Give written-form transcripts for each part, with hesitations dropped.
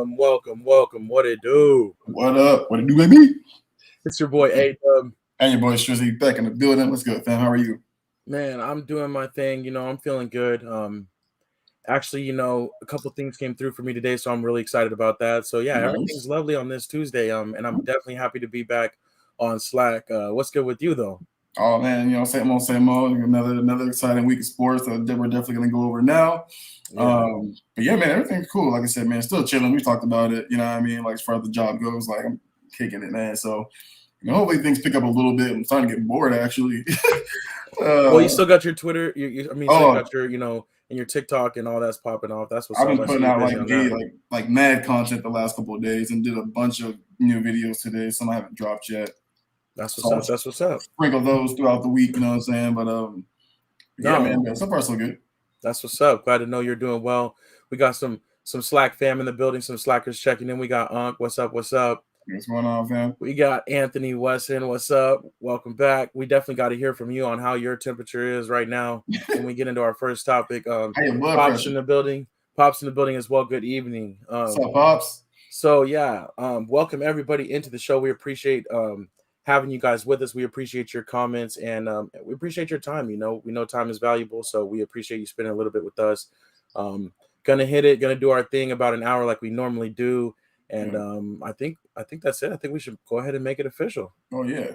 welcome. What it do? What up? What it do, baby? It's your boy A-Dub. And your boy Strizzy back in the building. What's good, fam? How are you? Man, I'm doing my thing. I'm feeling good. Actually, a couple things came through for me today, so I'm really excited about that. So yeah, Nice. everything's lovely on this Tuesday. And I'm definitely happy to be back on Slack. What's good with you though? Oh man, same old. Another exciting week of sports that we're definitely gonna go over now. Yeah. But yeah, man, everything's cool. Like I said, man, still chilling. We talked about it. You know what I mean? Like as far as the job goes, like I'm kicking it, man. So hopefully things pick up a little bit. I'm starting to get bored actually. Well, you still got your Twitter. Still got your, and your TikTok and all that's popping off. That's what's I've up. been putting out like mad content the last couple of days and did a bunch of new videos today. Some I haven't dropped yet. That's what's up. Sprinkle those throughout the week, you know what I'm saying? But man, so far so good. That's what's up. Glad to know you're doing well. We got some Slack fam in the building, some Slackers checking in. We got Unc. What's up? What's going on, fam? We got Anthony Wesson. What's up? Welcome back. We definitely got to hear from you on how your temperature is right now when we get into our first topic. Pops in the building. Pops in the building as well. Good evening. What's up, Pops? So yeah, welcome everybody into the show. We appreciate having you guys with us. We appreciate your comments and we appreciate your time. We know time is valuable, so we appreciate you spending a little bit with us. Gonna do our thing about an hour like we normally do. And I think that's it. I think we should go ahead and make it official. Oh yeah.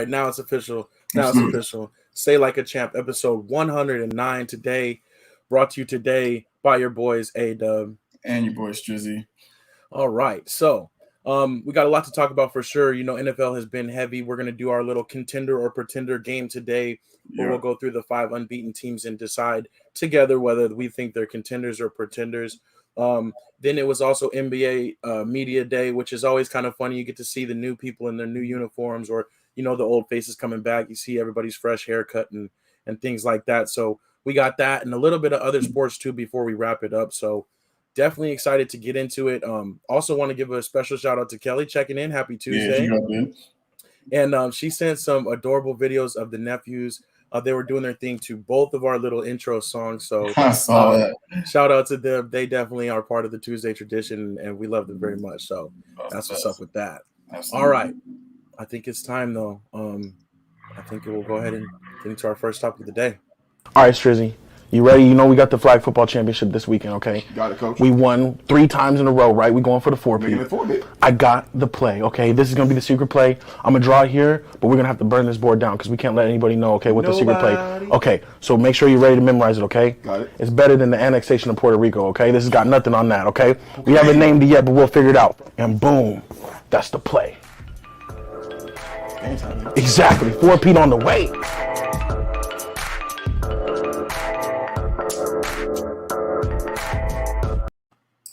Now it's official. It's official. Say Like a Champ, episode 109 today, brought to you today by your boys A-Dub and your boy Strizzy. All right, so we got a lot to talk about for sure. NFL has been heavy. We're gonna do our little contender or pretender game today, where we'll go through the 5 unbeaten teams and decide together whether we think they're contenders or pretenders. Then it was also NBA Media Day, which is always kind of funny. You get to see the new people in their new uniforms, or the old faces coming back. You see everybody's fresh haircut and things like that. So we got that and a little bit of other sports too before we wrap it up. So definitely excited to get into it. Also want to give a special shout out to Kelly checking in. Happy Tuesday. Yeah, and she sent some adorable videos of the nephews. They were doing their thing to both of our little intro songs. So I saw that. Shout out to them. They definitely are part of the Tuesday tradition and we love them very much. So that's what's up with that. Absolutely. All right. I think it's time, though. I think we'll go ahead and get into our first topic of the day. All right, Strizzy. You ready? We got the flag football championship this weekend, okay? Got it, coach. We won 3 times in a row, right? We going for the 4-peat. I got the play, okay? This is going to be the secret play. I'm going to draw it here, but we're going to have to burn this board down because we can't let anybody know, okay, what the secret play. Okay, so make sure you're ready to memorize it, okay? Got it. It's better than the annexation of Puerto Rico, okay? This has got nothing on that, okay? We haven't named it yet, but we'll figure it out. And boom, that's the play. Exactly. 4-peat on the way.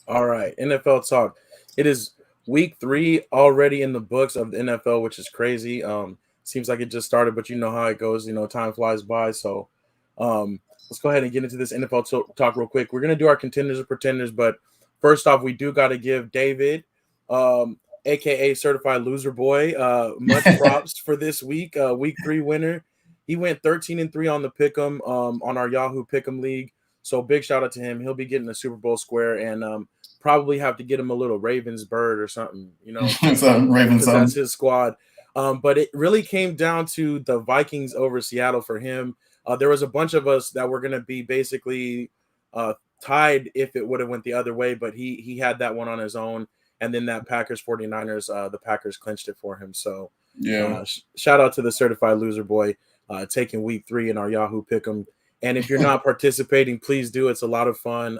All right, NFL talk. It is week 3 already in the books of the NFL, which is crazy. Seems like it just started, but you know how it goes. Time flies by. So let's go ahead and get into this NFL talk real quick. We're going to do our contenders or pretenders, but first off, we do got to give David, a.k.a. Certified Loser Boy, much props for this week. Week 3 winner. He went 13-3 on the Pick'em on our Yahoo Pick'em League. So big shout out to him. He'll be getting a Super Bowl square and probably have to get him a little Ravens bird or something, Ravens. That's his squad. But it really came down to the Vikings over Seattle for him. There was a bunch of us that were going to be basically tied if it would have went the other way, but he had that one on his own. And then that Packers 49ers, the Packers clinched it for him. So yeah, shout out to the Certified Loser Boy. taking week 3 in our Yahoo Pick'em. And if you're not participating, please do. It's a lot of fun.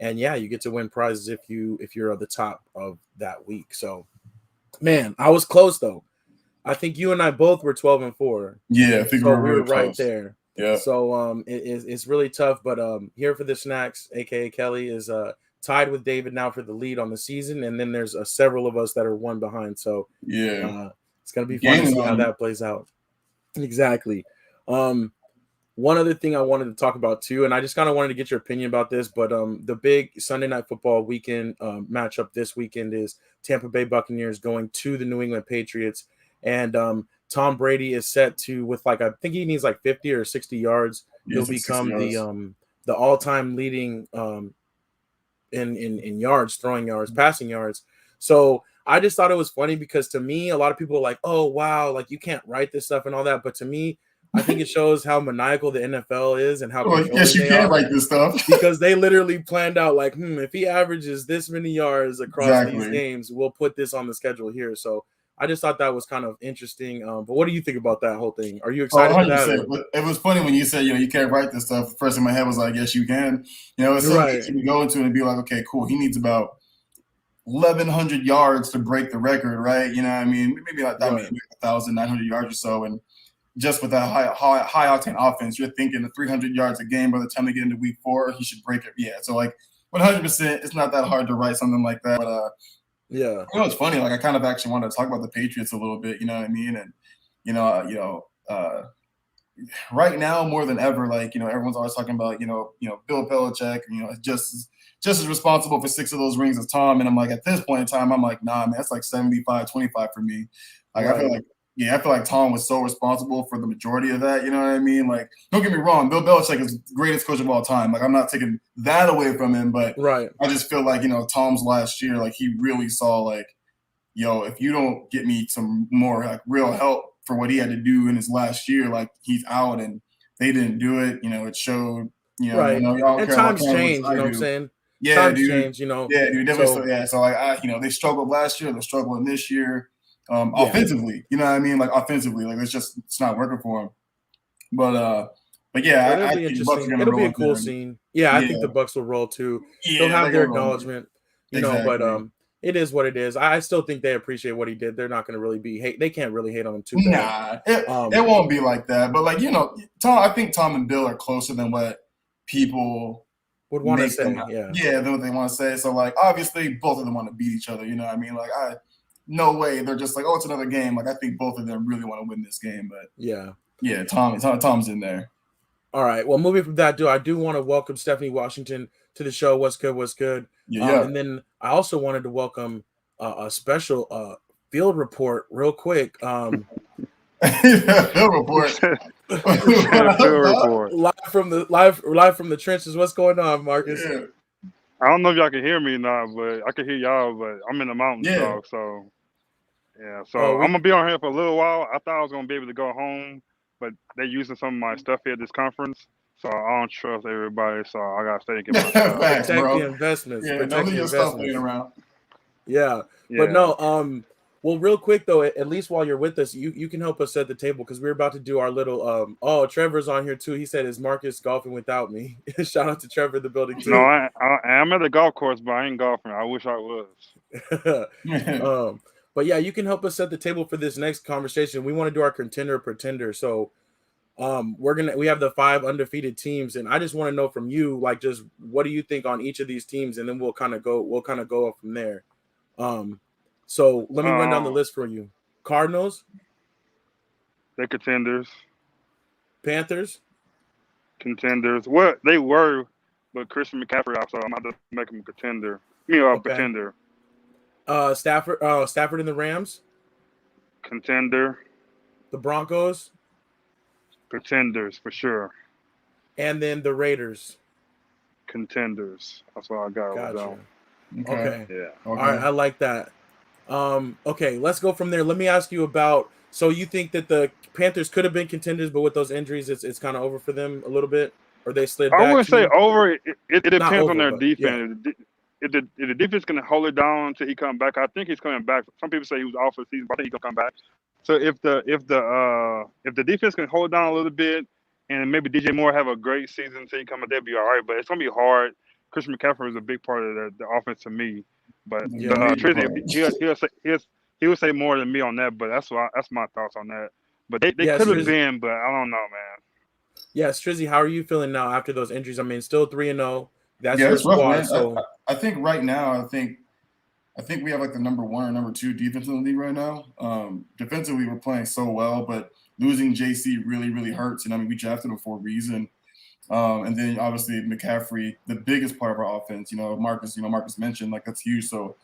And yeah, you get to win prizes if you're at the top of that week. So, man, I was close though. I think you and I both were 12-4. Yeah, I think so we were we really were right close. there. Yeah. So it's really tough. But here for the snacks, aka Kelly, is tied with David now for the lead on the season, and then there's several of us that are one behind. So yeah, it's gonna be fun to see how that plays out. Exactly. One other thing I wanted to talk about too, and I just kind of wanted to get your opinion about this, but the big Sunday Night Football weekend matchup this weekend is Tampa Bay Buccaneers going to the New England Patriots, and Tom Brady is set to, with I think he needs 50 or 60 yards. He'll become the all-time leading in yards, throwing yards, passing yards. So I just thought it was funny because to me, a lot of people are like, "Oh wow, you can't write this stuff and all that," but to me, I think it shows how maniacal the NFL is and how yes, you can write this stuff because they literally planned out if he averages this many yards across these games, we'll put this on the schedule here. So I just thought that was kind of interesting. But what do you think about that whole thing? Are you excited for that? It was funny when you said, you can't write this stuff. The first in my head was like, yes, you can. It's so easy to go into it and be like, okay, cool. He needs about 1,100 yards to break the record, right? You know what I mean? Maybe maybe 1,900 yards or so. And just with that high octane offense, you're thinking the 300 yards a game by the time they get into week 4, he should break it. Yeah. So 100%, it's not that hard to write something like that. But yeah, it's funny. I kind of actually wanted to talk about the Patriots a little bit. You know what I mean? And right now more than ever, everyone's always talking about Bill Belichick, just as responsible for 6 of those rings as Tom. And I'm at this point in time, I'm nah, man, it's 75-25 for me. I feel like Tom was so responsible for the majority of that. You know what I mean? Don't get me wrong, Bill Belichick is the greatest coach of all time. I'm not taking that away from him, but I just feel Tom's last year, he really saw if you don't get me some more real help for what he had to do in his last year, he's out, and they didn't do it. It showed. And times change. You know what I'm saying? Yeah, times dude. change. Yeah, dude. Definitely. So they struggled last year. They're struggling this year. Offensively, you know what I mean? Offensively, it's not working for him. But yeah, it'll be interesting. It'll be a cool scene. Yeah, I think the Bucs will roll too. They'll have their acknowledgement, but it is what it is. I still think they appreciate what he did. They're not going to really be hate. They can't really hate on him too bad. Nah, it won't be like that. But Tom, I think Tom and Bill are closer than what people would want to say. Than what they want to say. So obviously both of them want to beat each other. You know what I mean? No way. They're just oh, it's another game. I think both of them really want to win this game. But yeah, Tom's in there. All right. Well, moving from that, I do want to welcome Stephanie Washington to the show. What's good? What's good? Yeah. And then I also wanted to welcome a special field report real quick. Field report. Field report. Live from the trenches. What's going on, Marcus? Yeah. I don't know if y'all can hear me now, but I can hear y'all. But I'm in the mountains, dog. So yeah. So I'm gonna be on here for a little while. I thought I was gonna be able to go home, but they're using some of my stuff here at this conference. So I don't trust everybody, so I gotta stay and get my stuff. Protect the investments. Yeah, don't leave your stuff laying around. Yeah. But no, well, real quick though, at least while you're with us, you can help us set the table because we're about to do our little Trevor's on here too. He said, "Is Marcus golfing without me?" Shout out to Trevor in the building too. No, I'm at the golf course, but I ain't golfing. I wish I was. But yeah, you can help us set the table for this next conversation. We want to do our contender pretender. So we have the 5 undefeated teams, and I just want to know from you, just what do you think on each of these teams, and then we'll kind of go up from there. So let me run down the list for you. Cardinals, they're contenders. Panthers, contenders. What they were, but Christian McCaffrey out, so I'm about to make him a contender. Pretender. Stafford and the Rams, contender. The Broncos, contenders for sure. And then the Raiders, contenders. That's what I got. Gotcha. Okay. Yeah. Okay. All right, I like that. Okay, let's go from there. Let me ask you about. So you think that the Panthers could have been contenders, but with those injuries, it's kind of over for them a little bit, or they slid back? I wouldn't say over. It depends over, on their but, defense. if the defense can hold it down until he comes back, I think he's coming back. Some people say he was off for the season, but I think he's gonna come back. So if the defense can hold it down a little bit, and maybe DJ Moore have a great season until he come back, they'll be all right. But it's gonna be hard. Christian McCaffrey is a big part of the offense to me. But Trizzy, he'll say more than me on that. But that's my thoughts on that. But they could have been, but I don't know, man. Yeah, Strizzy, how are you feeling now after those injuries? I mean, still 3-0. That's your squad. Rough, so I think right now, I think we have like the number 1 or number 2 defense in the league right now. Defensively, we're playing so well, but losing JC really, really hurts. And I mean, we drafted him for a reason. And then obviously McCaffrey, the biggest part of our offense. Marcus mentioned, like, that's huge. So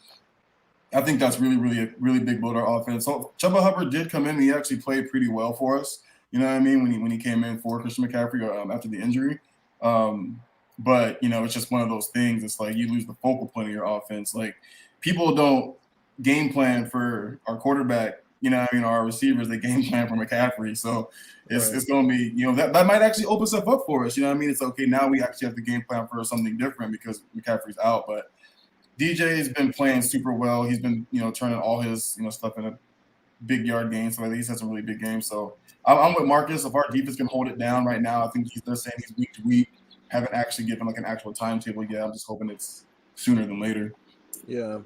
I think that's really, really a really big blow to our offense. So Chuba Hubbard did come in. He actually played pretty well for us. You know what I mean? When he came in for Christian McCaffrey after the injury. But, it's just one of those things. It's like you lose the focal point of your offense. Like, people don't game plan for our quarterback, our receivers, they game plan for McCaffrey. So it's going to be, that might actually open stuff up for us. You know what I mean? It's okay. Now we actually have to game plan for something different because McCaffrey's out. But DJ's been playing super well. He's been, turning all his, stuff into big yard games. So he's had some really big games. So I'm with Marcus. If our defense can hold it down right now, I think they're saying he's week to week. Haven't actually given like an actual timetable yet. I'm just hoping it's sooner than later. Yeah,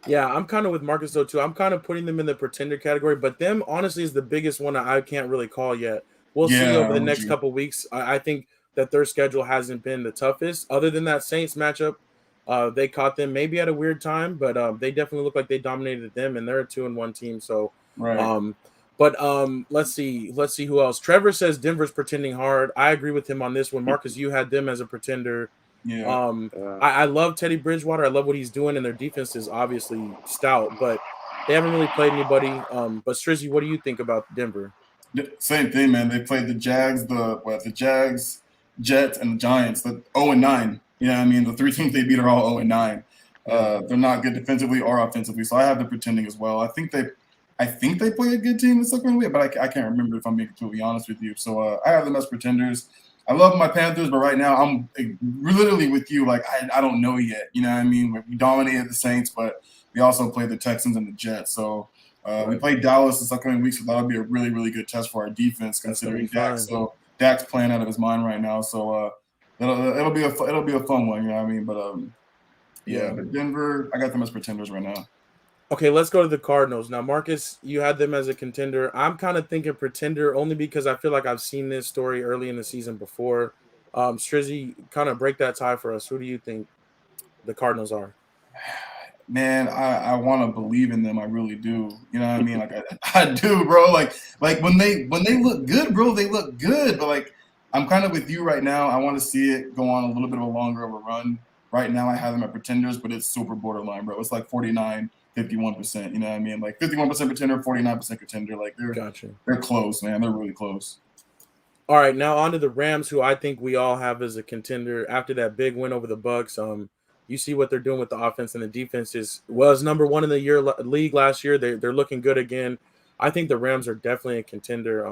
I'm kind of with Marcus though too. I'm kind of putting them in the pretender category, but them honestly is the biggest one I can't really call yet. We'll see over the next couple weeks. I think that their schedule hasn't been the toughest. Other than that Saints matchup, they caught them maybe at a weird time, but they definitely look like they dominated them, and they're a 2-1 team. So, But let's see who else. Trevor says Denver's pretending hard. I agree with him on this one. Marcus, you had them as a pretender. I love Teddy Bridgewater. I love what he's doing, and their defense is obviously stout, but they haven't really played anybody. But Strizzy, what do you think about Denver? Same thing, man. They played the Jags, the Jags, Jets, and the Giants. The 0-9. You know what I mean? The 3 teams they beat are all 0-9. They're not good defensively or offensively, so I have them pretending as well. I think they play a good team in second way, but I can't remember if I'm being completely honest with you. So I have them as pretenders. I love my Panthers, but right now I'm literally with you. Like, I don't know yet. You know what I mean? We dominated the Saints, but we also played the Texans and the Jets. So we played Dallas this upcoming week, so that'll be a really, really good test for our defense, considering Dak. So Dak's playing out of his mind right now. So it'll be a fun one. You know what I mean? But but Denver, I got them as pretenders right now. Okay, let's go to the Cardinals. Now, Marcus, you had them as a contender. I'm kind of thinking pretender only because I feel like I've seen this story early in the season before. Strizzy, kind of break that tie for us. Who do you think the Cardinals are? Man, I want to believe in them. I really do. You know what I mean? Like I do, bro. Like when they look good, bro, they look good. But like I'm kind of with you right now. I want to see it go on a little bit of a longer of a run. Right now, I have them at pretenders, but it's super borderline, bro. It's like 49. 51%, you know what I mean? Like 51% pretender, 49% contender. Like they're close, man. They're really close. All right, now on to the Rams, who I think we all have as a contender after that big win over the Bucks. You see what they're doing with the offense, and the defense was number 1 in the league last year. They're looking good again. I think the Rams are definitely a contender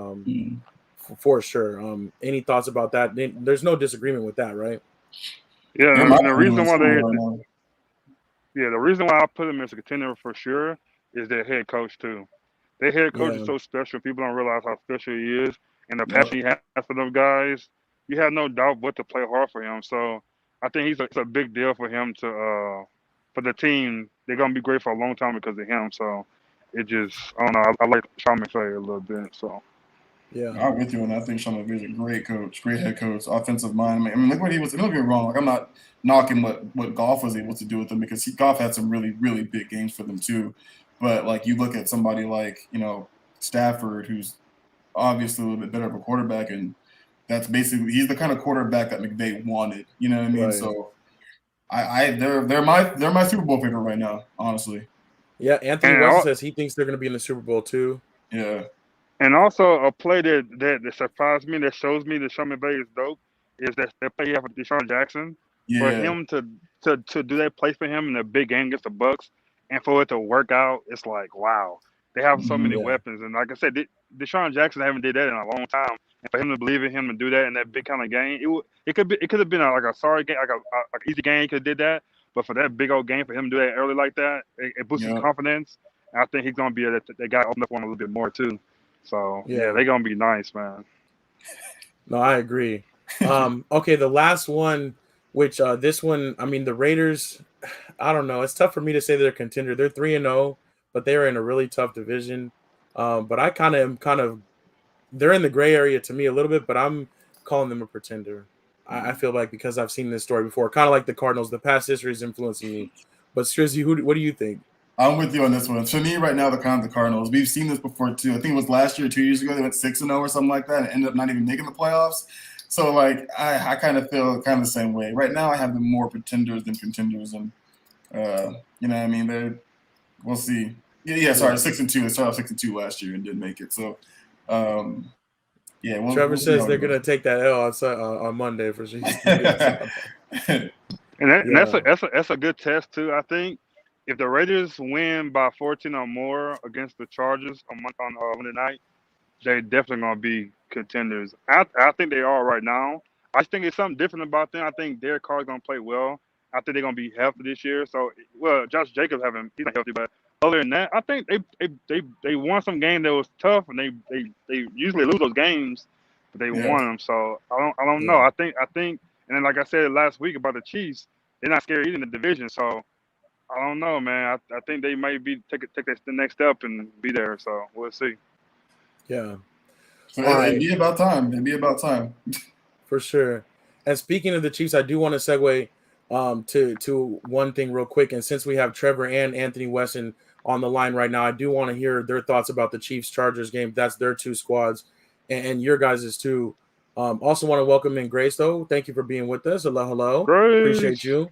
for sure. Any thoughts about that? There's no disagreement with that, right? Yeah, the reason why the reason why I put them as a contender for sure is their head coach too. Their head coach is so special. People don't realize how special he is, and the passion he has for them guys. You have no doubt but to play hard for him. So I think it's a big deal for him to for the team. They're gonna be great for a long time because of him. So it just I don't know. I like Sean McVay a little bit. So. Yeah, I'm with you on that. I think Sean McVay is a great coach, great head coach, offensive mind. I mean, look what he was. Don't get me wrong. Like I'm not knocking what Goff was able to do with them because Goff had some really, really big games for them too. But like you look at somebody like Stafford, who's obviously a little bit better of a quarterback, and that's basically he's the kind of quarterback that McVay wanted. You know what I mean? Right. So they're my Super Bowl favorite right now, honestly. Yeah, Anthony West says he thinks they're going to be in the Super Bowl too. Yeah. And also a play that surprised me, that shows me that Sean McVay is dope, is that play he had for Deshaun Jackson. Yeah. For him to do that play for him in a big game against the Bucks, and for it to work out, it's like wow. They have so many weapons, and like I said, Deshaun Jackson haven't did that in a long time. And for him to believe in him and do that in that big kind of game, it could have been like a sorry game, like a easy game. He could have did that, But for that big old game, for him to do that early like that, it boosts his confidence. And I think he's gonna be that guy open up on a little bit more too. So yeah, they're gonna be nice, man. No, I agree. Okay, the last one, which this one, I mean, the Raiders. I don't know. It's tough for me to say they're a contender. They're 3-0, but they are in a really tough division. But I kind of they're in the gray area to me a little bit, but I'm calling them a pretender. I feel like because I've seen this story before, kind of like the Cardinals. The past history is influencing me. But Strizzy, what do you think? I'm with you on this one. For me, right now, the Cardinals. We've seen this before too. I think it was last year, 2 years ago. They went 6-0 or something like that, and ended up not even making the playoffs. So, like, I kind of feel kind of the same way. Right now, I have them more pretenders than contenders, and you know what I mean. We'll see. Yeah. Sorry, 6-2. They started off 6-2 last year and didn't make it. So, yeah. Trevor says they're gonna take that L on Monday for sure. And that's a good test too. I think if the Raiders win by 14 or more against the Chargers on Monday night, they're definitely gonna be contenders. I think they are right now. I think it's something different about them. I think Derek Carr's gonna play well. I think they're gonna be healthy this year. So, well, Josh Jacobs he's not healthy, but other than that, I think they won some game that was tough, and they usually lose those games, but they won them. So I don't know. I think, and then like I said last week about the Chiefs, they're not scared either in the division. So I don't know, man. I think they might take the next step and be there. So we'll see. Yeah. So it'd be about time. It'd be about time. For sure. And speaking of the Chiefs, I do want to segue to one thing real quick. And since we have Trevor and Anthony Wesson on the line right now, I do want to hear their thoughts about the Chiefs-Chargers game. That's their two squads and your guys' too. Also want to welcome in Grace, though. Thank you for being with us. Hello. Grace. Appreciate you.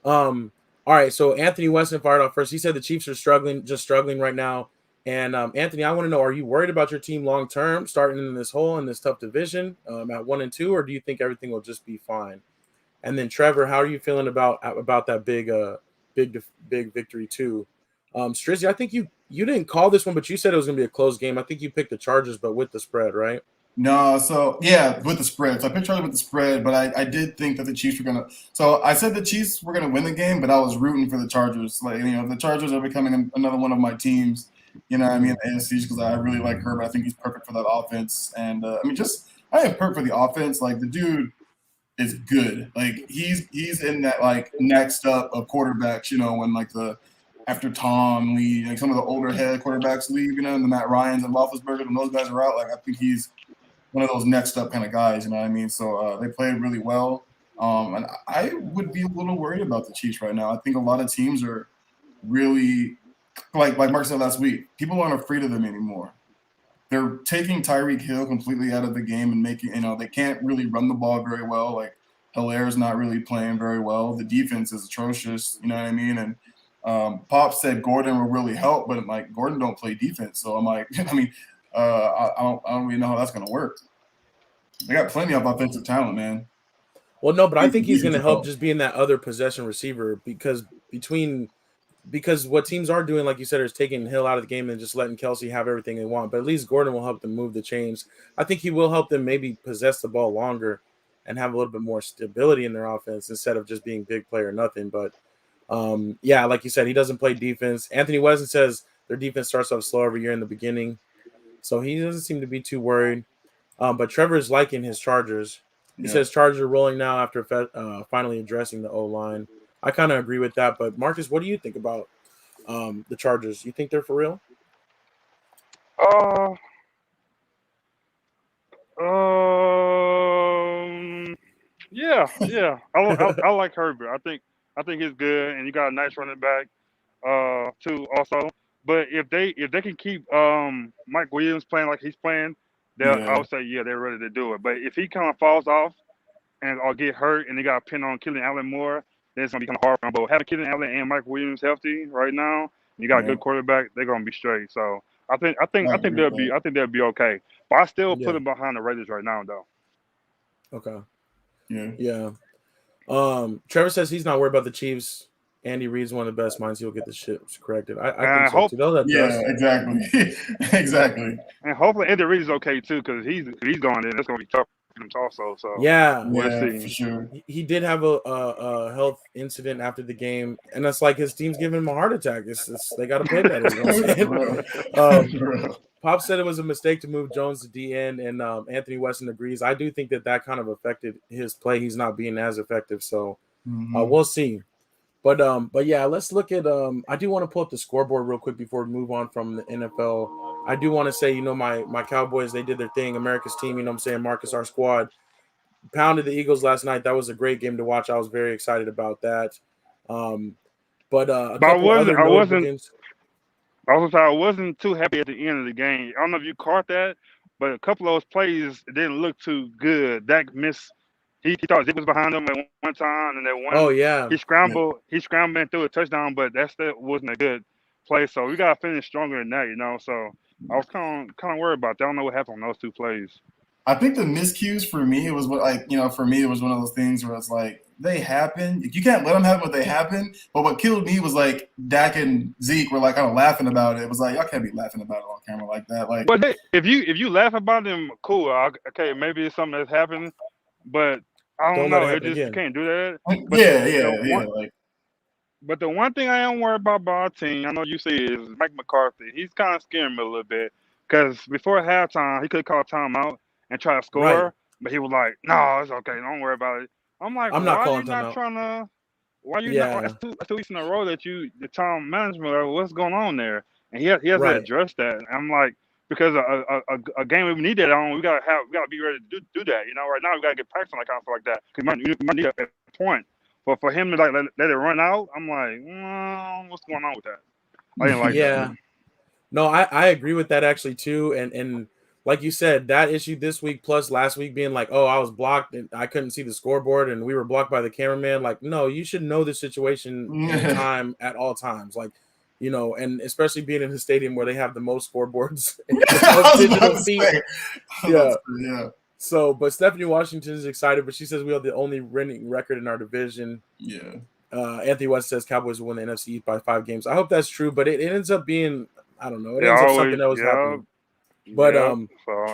All right, so Anthony Wesson fired off first. He said the Chiefs are struggling right now. And Anthony, I want to know, are you worried about your team long term, starting in this hole in this tough division at 1-2, or do you think everything will just be fine? And then Trevor, how are you feeling about that big victory too? Strizzy, I think you didn't call this one, but you said it was going to be a close game. I think you picked the Chargers, but with the spread, right? No, so yeah, with the spread. So I picked Chargers with the spread, but I did think that the Chiefs were gonna. So I said the Chiefs were gonna win the game, but I was rooting for the Chargers. Like, you know, the Chargers are becoming another one of my teams. You know what I mean? The NFC, because I really like Herbert. I think he's perfect for that offense. And I am perfect for the offense. Like, the dude is good. Like, he's in that like next up of quarterbacks. You know, when like after Tom leave, like some of the older head quarterbacks leave. You know, and the Matt Ryans and Roethlisberger, when those guys are out, like I think he's one of those next up kind of guys. You know what I mean? So they played really well. And I would be a little worried about the Chiefs right now. I think a lot of teams are really. Like Mark said last week, people aren't afraid of them anymore. They're taking Tyreek Hill completely out of the game and making, they can't really run the ball very well. Like, Hilaire's not really playing very well. The defense is atrocious, you know what I mean? And Pop said Gordon will really help, but like Gordon don't play defense. So I'm like, I don't really know how that's going to work. They got plenty of offensive talent, man. Well, no, but I think he's going to help just being that other possession receiver because what teams are doing, like you said, is taking Hill out of the game and just letting Kelsey have everything they want. But at least Gordon will help them move the chains. I think he will help them maybe possess the ball longer and have a little bit more stability in their offense instead of just being big play or nothing. But, yeah, like you said, he doesn't play defense. Anthony Wesson says their defense starts off slow every year in the beginning. So he doesn't seem to be too worried. But Trevor's liking his Chargers. He says Chargers are rolling now after finally addressing the O-line. I kind of agree with that, but Marcus, what do you think about the Chargers? You think they're for real? Yeah. I like Herbert. I think he's good, and you got a nice running back, too, also. But if they can keep Mike Williams playing like he's playing, I would say they're ready to do it. But if he kind of falls off or get hurt, and they got to pin on Keenan Allen more. Then it's gonna become hard for them. But having Keenan Allen and Mike Williams healthy right now, you got a good quarterback. They're gonna be straight. So I think they'll be okay. But I still put them behind the Raiders right now, though. Okay. Yeah. Trevor says he's not worried about the Chiefs. Andy Reid's one of the best minds. He'll get the shit corrected. I think so too. Exactly. And hopefully Andy Reid is okay too, because he's going in. It's gonna be tough also. So yeah, we'll for see. sure. He did have a health incident after the game, and it's like his team's giving him a heart attack. It's they got to play better. You know what I'm saying? Pop said it was a mistake to move Jones to DN, and Anthony Weston agrees. I do think that kind of affected his play. He's not being as effective, so we'll see. But yeah, let's look at. I do want to pull up the scoreboard real quick before we move on from the NFL. I do want to say, my Cowboys, they did their thing. America's team, you know what I'm saying? Marcus, our squad, pounded the Eagles last night. That was a great game to watch. I was very excited about that. But a couple other notable games. I wasn't too happy at the end of the game. I don't know if you caught that, but a couple of those plays didn't look too good. Dak missed. He thought Zeke was behind him at one time, and then Oh yeah, he scrambled and threw a touchdown, but that still wasn't a good play. So we gotta finish stronger than that, So I was kind of worried about that. I don't know what happened on those two plays. I think the miscues for me, it was for me, it was one of those things where it's like, they happen. You can't let them happen, but they happen. But what killed me was like Dak and Zeke were like kind of laughing about it. It was like, y'all can't be laughing about it on camera like that. Like, but if you laugh about them, cool. Okay, maybe it's something that's happened, but I don't know. You can't do that. But yeah. But the one thing I am worried about our team, I know you see, is Mike McCarthy. He's kind of scaring me a little bit because before halftime, he could call timeout and try to score, but he was like, "No, it's okay. Don't worry about it." I'm like, I'm not calling timeout. Why are you not? That's 2 weeks in a row that the time management. What's going on there? And he hasn't addressed that. And I'm like, because a game we need that on, we gotta be ready to do that. Right now we gotta get practice on that kind of stuff like that. Because we might need that point. But for him to like let it run out, I'm like, what's going on with that? I didn't like that. No, I agree with that actually too. And like you said, that issue this week plus last week being like, oh, I was blocked and I couldn't see the scoreboard and we were blocked by the cameraman. Like, no, you should know the situation in time at all times. Like, and especially being in a stadium where they have the most scoreboards and the most digital feet. Yeah. So, but Stephanie Washington is excited, but she says we have the only winning record in our division. Yeah. Anthony West says Cowboys will win the NFC East by 5 games. I hope that's true, but it ends up being, I don't know, it ends up something else happening. But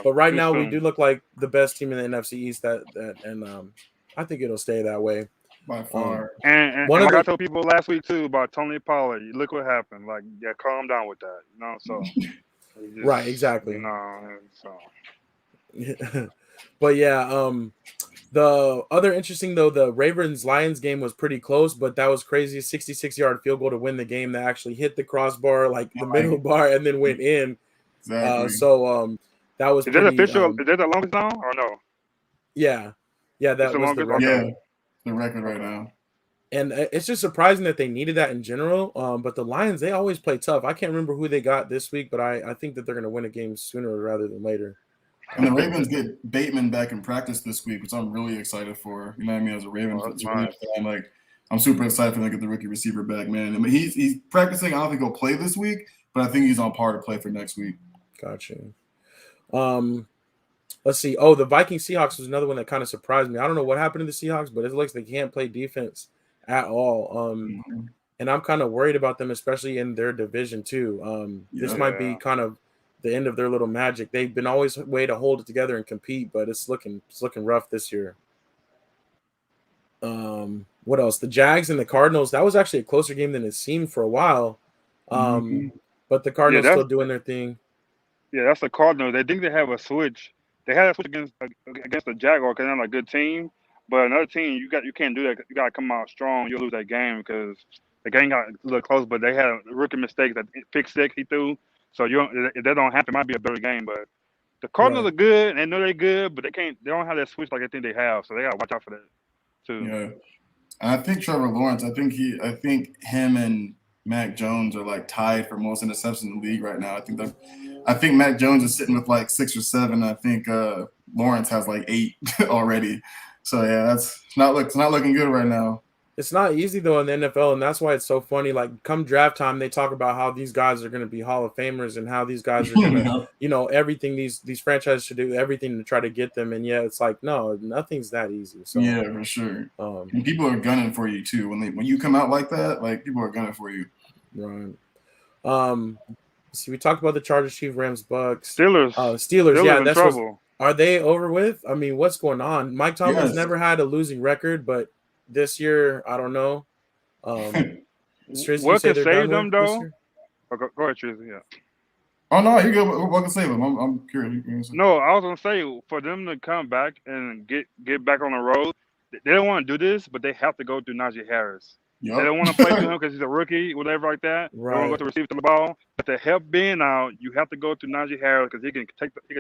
but right now we do look like the best team in the NFC East. And I think it'll stay that way by far. And like I told people last week too about Tony Pollard. Look what happened. Like, calm down with that. So right, exactly. So. But yeah, the other interesting though, the Ravens-Lions game was pretty close, but that was crazy. 66-yard field goal to win the game that actually hit the crossbar, like the middle bar, and then went in. Exactly. That was. Is that official? Is that the longest now or no? Yeah, that was the record. Yeah, the record right now. And it's just surprising that they needed that in general. But the Lions, they always play tough. I can't remember who they got this week, but I think that they're going to win a game sooner rather than later. And the Ravens get Bateman back in practice this week, which I'm really excited for. You know what I mean? As a Ravens, I'm super excited for them to get the rookie receiver back, man. I mean, he's practicing. I don't think he'll play this week, but I think he's on par to play for next week. Gotcha. Let's see. Oh, the Vikings Seahawks was another one that kind of surprised me. I don't know what happened to the Seahawks, but it looks like they can't play defense at all. And I'm kind of worried about them, especially in their division too. This might be kind of the end of their little magic. They've been always a way to hold it together and compete, but it's looking rough this year. What else? The Jags and the Cardinals. That was actually a closer game than it seemed for a while. But the Cardinals still doing their thing. Yeah, that's the Cardinals. They think they have a switch. They had a switch against the Jaguars because they're not a good team. But another team, you can't do that. You got to come out strong. You'll lose that game because the game got a little close. But they had a rookie mistake, that pick six he threw. So if that don't happen, it might be a better game. But the Cardinals are good, and they know they're good, but they don't have that switch like I think they have. So they got to watch out for that too. Yeah, and I think Trevor Lawrence. I think him and Mac Jones are like tied for most interceptions in the league right now. I think Mac Jones is sitting with like 6 or 7. I think Lawrence has like 8 already. So yeah, it's not looking good right now. It's not easy though in the NFL, and that's why it's so funny. Like come draft time, they talk about how these guys are going to be Hall of Famers and how these guys are going to, everything these franchises should do everything to try to get them. And yeah, it's like no, nothing's that easy. So yeah, for sure. And people are gunning for you too when you come out like that. Like people are gunning for you. Right. See, we talked about the Chargers, Chiefs, Rams, Bucks, Steelers. Steelers. Yeah, that's trouble. Are they over with? I mean, what's going on? Mike Tomlin's never had a losing record, but this year, I don't know. Strizzy, what can save them though? Oh, go ahead, Trizzy. Yeah. Oh no, you go. What can save them? I'm curious. No, I was gonna say for them to come back and get back on the road, they don't want to do this, but they have to go through Najee Harris. Yep. They don't want to play through him because he's a rookie, whatever like that. Right. They want to go to receive the ball, but to help Ben out, you have to go through Najee Harris because he can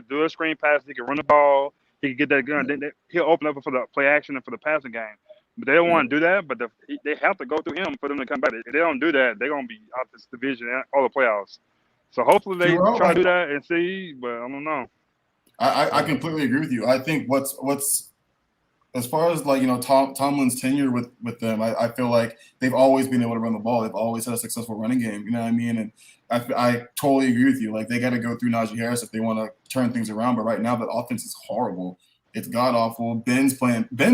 do a screen pass, he can run the ball, he can get that gun. He'll open up for the play action and for the passing game. But they don't want to do that. But they have to go through him for them to come back. If they don't do that, they're gonna be out this division and all the playoffs. So hopefully they try to do that and see, but I don't know. I completely agree with you. I think what's as far as like Tomlin's tenure with them, I feel like they've always been able to run the ball. They've always had a successful running game. You know what I mean? And I totally agree with you. Like they got to go through Najee Harris if they want to turn things around. But right now, the offense is horrible. It's god awful. Ben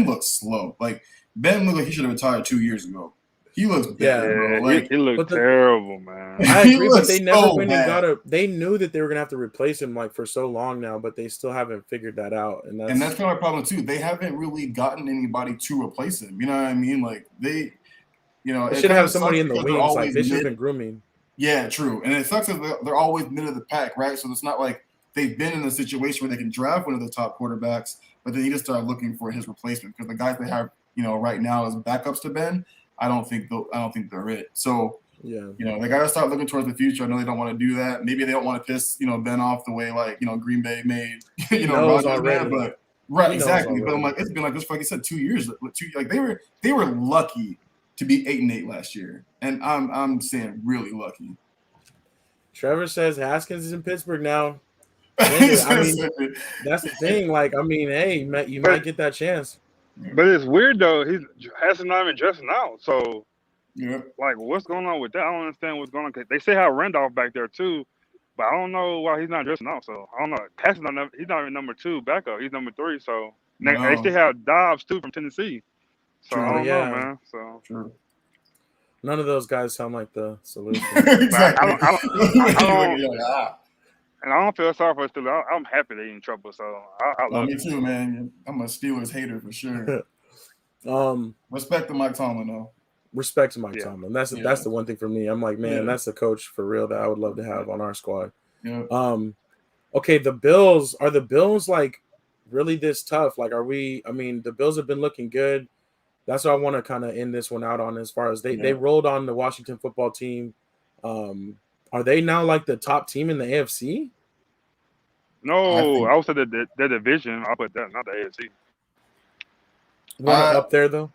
looks slow. Like Ben looked like he should have retired 2 years ago. He looks bad, bro. Like, he looked terrible, man. I agree, but they never went and they knew that they were gonna have to replace him like for so long now, but they still haven't figured that out. And that's kind of my problem too. They haven't really gotten anybody to replace him. You know what I mean? Like they should have somebody in the wings. Like they should have been grooming. Yeah, true. And it sucks that they're always mid of the pack, right? So it's not like they've been in a situation where they can draft one of the top quarterbacks, but they need to start looking for his replacement because the guys they have, right now as backups to Ben. I don't think they're it. So they got to start looking towards the future. I know they don't want to do that. Maybe they don't want to piss Ben off the way like Green Bay made Rodgers already. But right, exactly. But I'm like it's been like this for like I said 2 years. Like they were lucky to be 8-8 last year, and I'm saying really lucky. Trevor says Haskins is in Pittsburgh now. I mean, that's the thing. Like I mean, hey, you might get that chance. But it's weird though. He hasn't not even dressing out. So, like, what's going on with that? I don't understand what's going on. They say have Randolph back there too, but I don't know why he's not dressing out. So I don't know. He's not even number 2 backup. He's number 3. So they still have Dobbs too from Tennessee. So I don't know, man. So none of those guys sound like the solution. Exactly. And I don't feel sorry for Steelers. I'm happy they're in trouble. So I love me too, man. I'm a Steelers hater for sure. Respect to Mike Tomlin, though. Respect to Mike Tomlin. That's the one thing for me. I'm like, man, that's a coach for real that I would love to have on our squad. Yeah. Okay, the Bills. Are the Bills like really this tough? Like, the Bills have been looking good. That's what I want to kind of end this one out on as far as they rolled on the Washington football team. Are they now like the top team in the AFC? No, I would say the division. I'll put that, not the AFC. Up there though.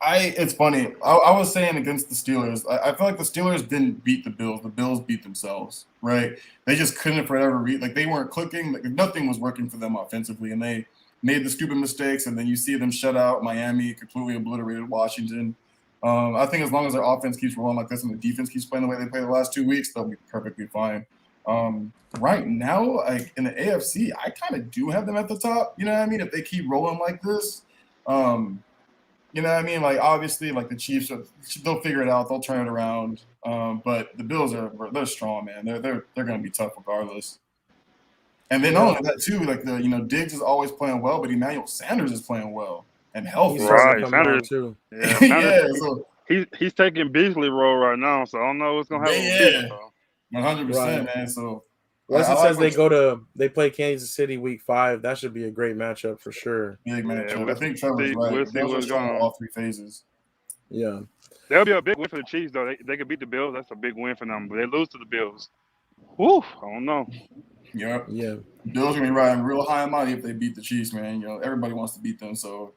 It's funny. I was saying against the Steelers. I feel like the Steelers didn't beat the Bills. The Bills beat themselves, right? They just couldn't for whatever reason. Like they weren't clicking. Like nothing was working for them offensively, and they made the stupid mistakes. And then you see them shut out Miami, completely obliterated Washington. I think as long as their offense keeps rolling like this and the defense keeps playing the way they played the last 2 weeks, they'll be perfectly fine. Right now, like in the AFC, I kind of do have them at the top. You know what I mean? If they keep rolling like this, you know what I mean? Like obviously, like the Chiefs, they'll figure it out. They'll turn it around. But the Bills they're strong, man. They're going to be tough regardless. And then not only that too, like Diggs is always playing well, but Emmanuel Sanders is playing well and healthy. Right, Sanders too. Yeah, Sanders, so he's taking Beasley role right now, so I don't know what's gonna happen. 100%, man. So Wesley says they play Kansas City week 5. That should be a great matchup for sure. Big matchup. I think Trevor's right. They'll strong in all 3 phases. Yeah. That'll be a big win for the Chiefs, though. They could beat the Bills. That's a big win for them. But they lose to the Bills. Whew, I don't know. Yep. Yeah. Bills gonna be riding real high money if they beat the Chiefs, man. Everybody wants to beat them, so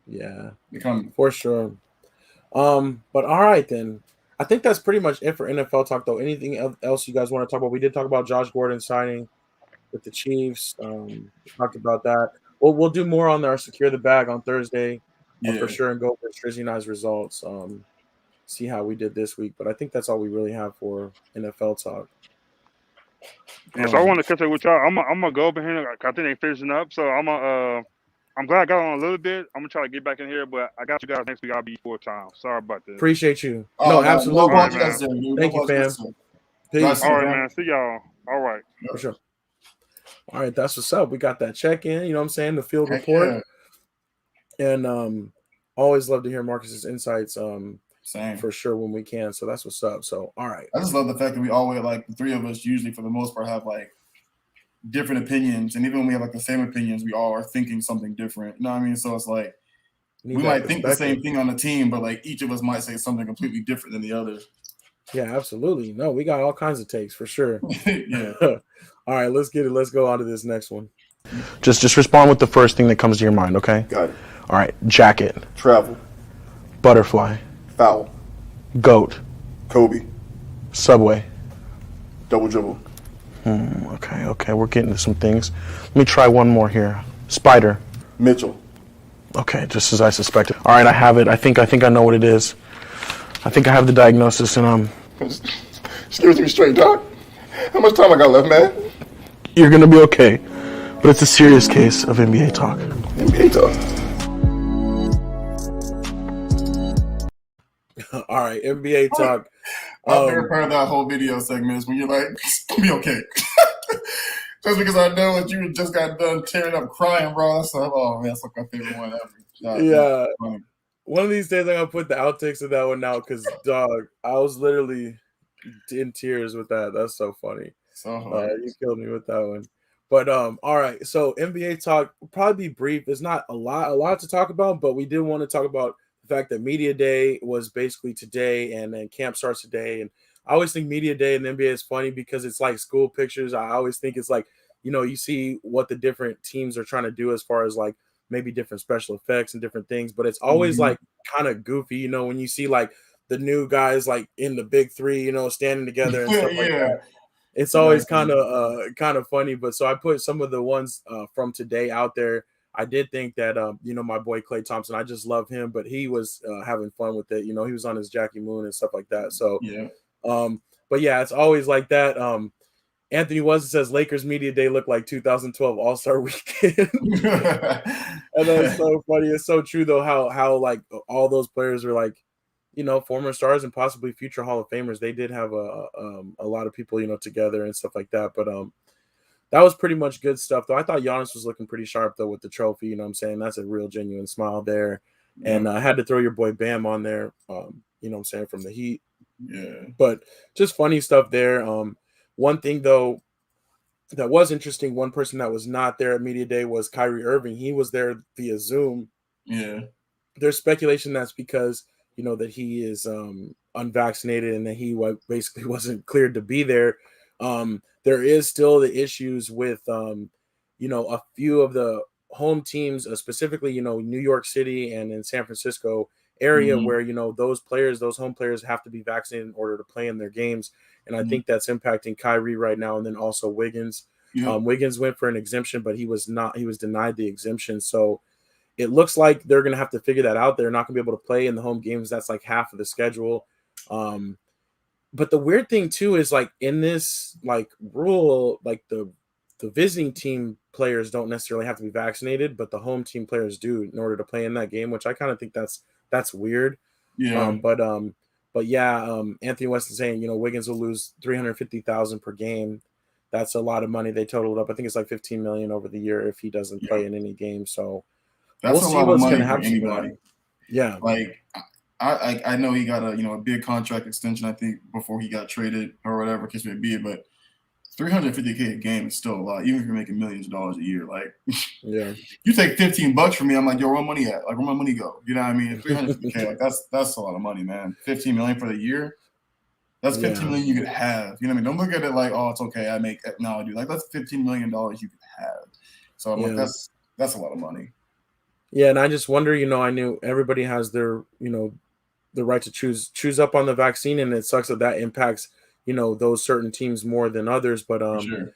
yeah, they come for sure. But all right then. I think that's pretty much it for NFL talk, though. Anything else you guys want to talk about? We did talk about Josh Gordon signing with the Chiefs. We talked about that. We'll do more on our Secure the Bag on Thursday for sure, and go over Strizzy and I's results. See how we did this week. But I think that's all we really have for NFL talk. Yeah, so I want to catch up with y'all. I'm gonna go over here. I think they finishing up, so I'm glad I got on a little bit. I'm gonna try to get back in here, but I got you guys next week. I'll be full time. Sorry about that. Appreciate you. No, absolutely. Right, Thank you, fam. Peace. All right, man. See y'all. All right. For sure. All right, that's what's up. We got that check in. You know what I'm saying? The field Heck report, yeah. and always love to hear Marcus's insights. Same. For sure when we can. So that's what's up. So all right. I just love the fact that we always like the three of us usually for the most part have like different opinions, and even when we have like the same opinions, we all are thinking something different. You know what I mean? So it's like we might think the same thing on the team, but like each of us might say something completely different than the other. Yeah, absolutely. No, we got all kinds of takes for sure. Yeah. All right, let's get it. Let's go on to this next one. Just respond with the first thing that comes to your mind, okay? Got it. All right. Jacket. Travel. Butterfly. Foul. Goat. Kobe. Subway. Double dribble. Okay. We're getting to some things. Let me try one more here. Spider. Mitchell. Okay, just as I suspected. All right, I have it. I think I know what it is. I think I have the diagnosis, and Just give it to me straight, Doc. How much time I got left, man? You're gonna be okay. But it's a serious case of NBA talk. NBA talk. All right, NBA talk. My favorite part of that whole video segment is when you're like, it's gonna be okay. Just because I know that you just got done tearing up crying, bro. That's like my favorite one ever. Yeah. One of these days I'm gonna put the outtakes of that one out because dog, I was literally in tears with that. That's so funny. You killed me with that one. But all right. So NBA talk will probably be brief. There's not a lot to talk about, but we did want to talk about the fact that Media Day was basically today, and then camp starts today. And I always think Media Day in the NBA is funny because it's like school pictures. I always think it's like, you see what the different teams are trying to do as far as like maybe different special effects and different things, but it's always like kind of goofy, when you see like the new guys like in the big three, standing together and stuff like that. It's always kind of funny. But so I put some of the ones from today out there. I did think that my boy Klay Thompson, I just love him, but he was having fun with it. He was on his Jackie Moon and stuff like that. So but yeah, it's always like that. Anthony Weston says Lakers Media Day looked like 2012 All-Star Weekend. And that's so funny. It's so true though how like all those players are like, former stars and possibly future Hall of Famers. They did have a lot of people, together and stuff like that. But that was pretty much good stuff though. I thought Giannis was looking pretty sharp though with the trophy. You know what I'm saying? That's a real genuine smile there. And I had to throw your boy Bam on there, you know what I'm saying, from the Heat. Yeah. But just funny stuff there. One thing, though, that was interesting, one person that was not there at Media Day was Kyrie Irving. He was there via Zoom. Yeah. There's speculation that's because, that he is unvaccinated and that he basically wasn't cleared to be there. There is still the issues with, a few of the home teams, specifically, New York City and in San Francisco area where, those home players have to be vaccinated in order to play in their games. And I think that's impacting Kyrie right now. And then also Wiggins. Wiggins went for an exemption, but he was denied the exemption. So it looks like they're going to have to figure that out. They're not going to be able to play in the home games. That's like half of the schedule. But the weird thing too is like in this like rule, like the visiting team players don't necessarily have to be vaccinated, but the home team players do in order to play in that game, which I kind of think that's weird. Yeah. But yeah, Anthony West is saying, Wiggins will lose $350,000 per game. That's a lot of money. They totaled up. I think it's like $15 million over the year if he doesn't play in any game. So that's we'll a see lot what's of money going to for happen. anybody. Yeah. Like I know he got a big contract extension, I think, before he got traded or whatever case may be, but $350K a game is still a lot, even if you're making millions of dollars a year. Like, yeah, you take $15 from me, I'm like, yo, where money at? Like, where my money go? You know what I mean? $350K, like that's a lot of money, man. $15 million for the year. That's $15 million you could have. You know what I mean? Don't look at it like, oh, it's okay. I make now, dude. Like, that's $15 million you could have. So I'm like, that's a lot of money. Yeah, and I just wonder, I knew everybody has their, the right to choose up on the vaccine, and it sucks that impacts, those certain teams more than others. But sure.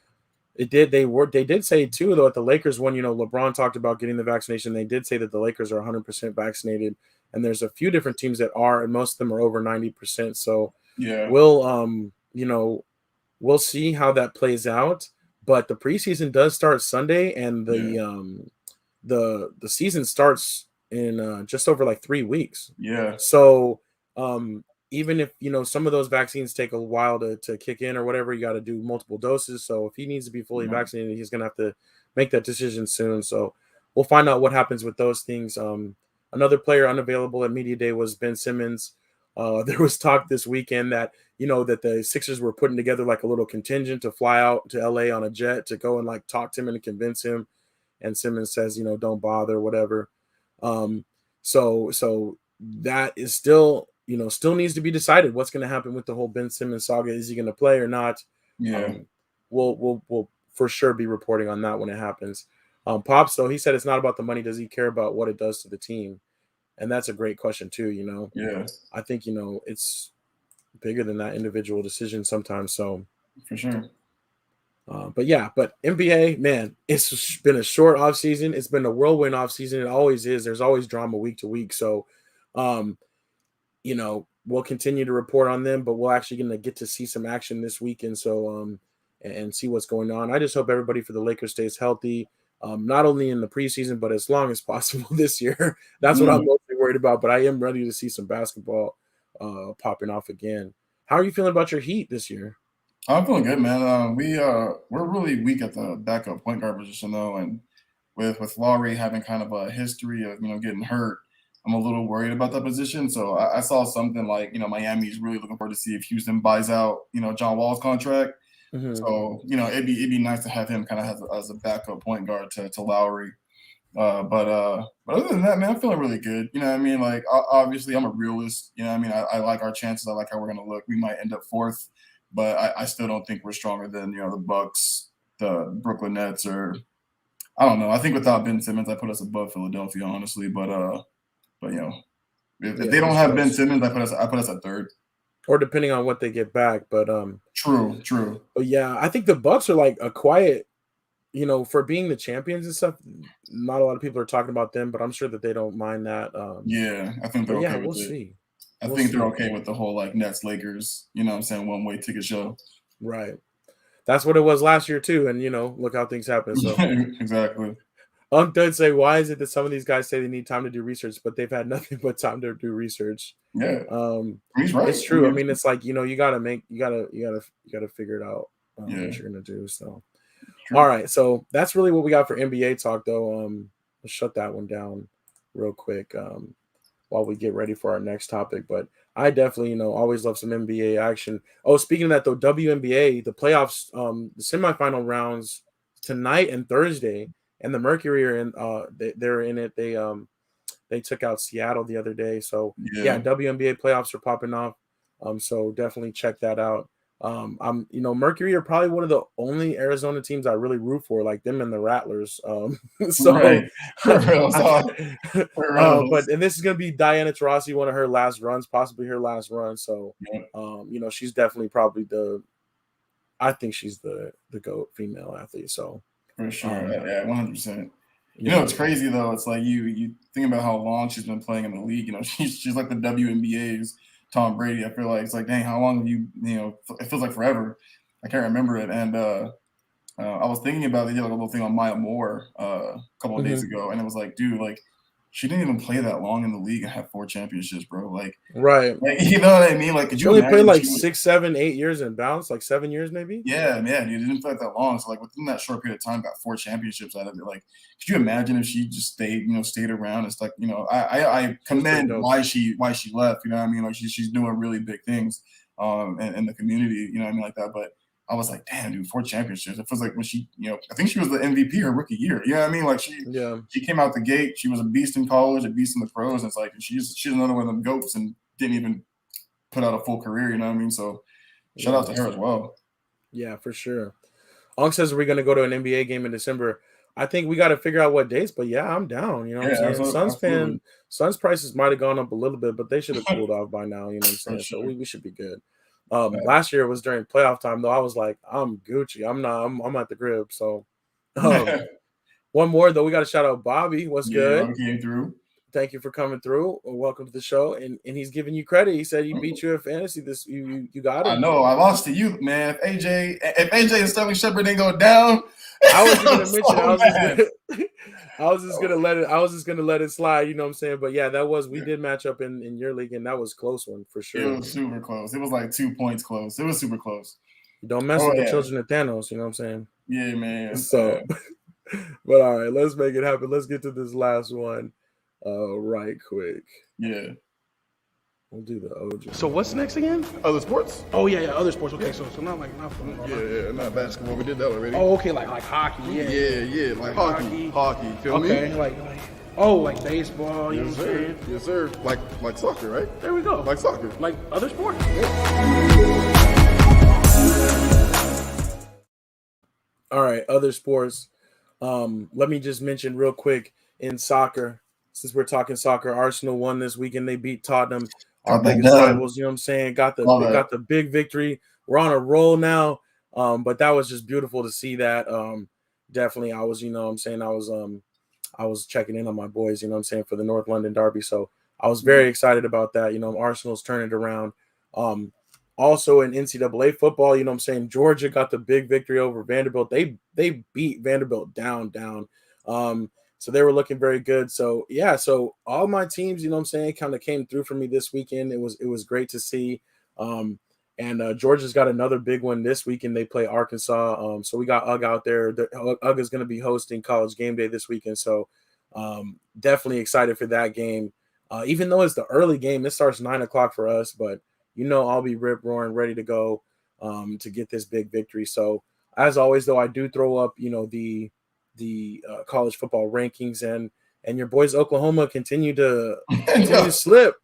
They did say too, though, at the Lakers one, LeBron talked about getting the vaccination. They did say that the Lakers are 100% vaccinated, and there's a few different teams that are, and most of them are over 90%. So yeah, we'll see how that plays out. But the preseason does start Sunday, and the season starts in just over like 3 weeks. Yeah. So even if some of those vaccines take a while to kick in or whatever, you got to do multiple doses. So if he needs to be fully vaccinated, he's gonna have to make that decision soon. So we'll find out what happens with those things. Another player unavailable at media day was Ben Simmons. There was talk this weekend that that the Sixers were putting together like a little contingent to fly out to LA on a jet to go and like talk to him and convince him. And Simmons says, don't bother, whatever. So that is still needs to be decided. What's going to happen with the whole Ben Simmons saga? Is he going to play or not? Yeah. We'll for sure be reporting on that when it happens. Pops, though, he said it's not about the money. Does he care about what it does to the team? And that's a great question too. Yeah. I think it's bigger than that individual decision sometimes. So for sure. But NBA, man, it's been a short off season. It's been a whirlwind off season. It always is. There's always drama week to week. So, we'll continue to report on them, but we're actually going to get to see some action this weekend. So, and see what's going on. I just hope everybody for the Lakers stays healthy, not only in the preseason, but as long as possible this year. That's what I'm mostly worried about. But I am ready to see some basketball popping off again. How are you feeling about your Heat this year? I'm feeling good, man. We're really weak at the backup point guard position, though, and with Lowry having kind of a history of getting hurt, I'm a little worried about that position. So I saw something like Miami's really looking forward to see if Houston buys out John Wall's contract. Mm-hmm. So it'd be nice to have him kind of as a backup point guard to Lowry. But other than that, man, I'm feeling really good. You know what I mean? Like obviously, I'm a realist. You know what I mean? I like our chances. I like how we're gonna look. We might end up fourth. But I still don't think we're stronger than the Bucks, the Brooklyn Nets, or I don't know. I think without Ben Simmons, I put us above Philadelphia, honestly. But if they don't have Ben Simmons, I put us at third. Or depending on what they get back, but true. But yeah, I think the Bucks are like a quiet, for being the champions and stuff. Not a lot of people are talking about them, but I'm sure that they don't mind that. Yeah, I think they're okay. We'll see. I think they're okay with the whole like Nets Lakers, one-way ticket show. Right. That's what it was last year too, and look how things happen. So exactly. Unk did say, why is it that some of these guys say they need time to do research, but they've had nothing but time to do research? Yeah. He's right. It's true. I mean, it's like, you gotta figure it out what you're gonna do. So all right. So that's really what we got for NBA talk though. Let's shut that one down real quick. While we get ready for our next topic. But I definitely, always love some NBA action. Oh, speaking of that, though, WNBA, the playoffs, the semifinal rounds tonight and Thursday, and the Mercury are in. They're in it. They took out Seattle the other day. So WNBA playoffs are popping off. So definitely check that out. Mercury are probably one of the only Arizona teams I really root for, like them and the Rattlers. So, right. But this is gonna be Diana Taurasi, one of her last runs, possibly her last run. So, she's definitely probably I think she's the GOAT female athlete. So for sure, 100%. It's crazy though. It's like you think about how long she's been playing in the league. She's like the WNBA's Tom Brady. I feel like it's like, dang, how long have you? It feels like forever. I can't remember it. And I was thinking about it. Like a little thing on Maya Moore a couple of days ago, and it was like, dude, like she didn't even play that long in the league and have 4 championships, bro. Like, right? Like, you know what I mean? Like, could you only played like 6, 7, 8 years in bounce, like 7 years maybe? Yeah, man, dude, didn't play that long. So like within that short period of time, got 4 championships out of it. Like, could you imagine if she just stayed around? It's like, I commend why she left. You know what I mean? Like she's doing really big things in the community. You know what I mean, like that. But I was like, damn, dude, 4 championships. It feels like when she, I think she was the MVP her rookie year. You know what I mean? Like she came out the gate. She was a beast in college, a beast in the pros. And it's like she's another one of them goats and didn't even put out a full career. You know what I mean? So shout out to her as well. Yeah, for sure. Ong says we're gonna go to an NBA game in December. I think we got to figure out what dates, but yeah, I'm down. You know what I'm saying? Suns prices might have gone up a little bit, but they should have cooled off by now. You know what I'm saying? Sure. So we should be good. Last year was during playoff time though. I was like, I'm Gucci. I'm at the crib. So one more though, we got to shout out Bobby. What's good? Came through. thank you for coming through. Welcome to the show. And he's giving you credit. He said he beat you at fantasy. You got him. I know. I lost to you, man. If AJ and Sterling Shepard didn't go down, I wasn't gonna mention. I was just gonna let it slide. You know what I'm saying? But yeah, we did match up in your league, and that was a close one for sure. It was super close. It was like 2 points close. It was super close. You don't mess with the children of Thanos. You know what I'm saying? Yeah, man. So, but all right, let's make it happen. Let's get to this last one, right quick. Yeah. We'll do the OG. So what's next again? Other sports? Oh yeah, other sports. Okay, so not football. Yeah, not basketball. We did that already. Oh, okay, like hockey. Yeah, like hockey. Feel me? Okay, like baseball. You know what I'm saying? Yes, sir. Like soccer, right? There we go. Like soccer. Like other sports. All right, other sports. Let me just mention real quick in soccer, since we're talking soccer, Arsenal won this weekend. They beat Tottenham, our biggest rivals. You know what I'm saying? Got the big victory. We're on a roll now. But that was just beautiful to see that. Definitely, I was, you know what I'm saying, I was checking in on my boys, you know what I'm saying, for the North London derby. So I was very excited about that. You know, Arsenal's turning it around. Also in NCAA football, you know what I'm saying, Georgia got the big victory over Vanderbilt. They beat Vanderbilt down. So they were looking very good. So yeah, so all my teams, you know what I'm saying, kind of came through for me this weekend. It was great to see. And Georgia's got another big one this weekend. They play Arkansas. So we got UG out there. UG is going to be hosting College Game Day this weekend. So definitely excited for that game. Even though it's the early game, it starts 9:00 for us, but you know, I'll be rip roaring, ready to go to get this big victory. So as always, though, I do throw up, you know, the college football rankings, and your boys Oklahoma continue to slip.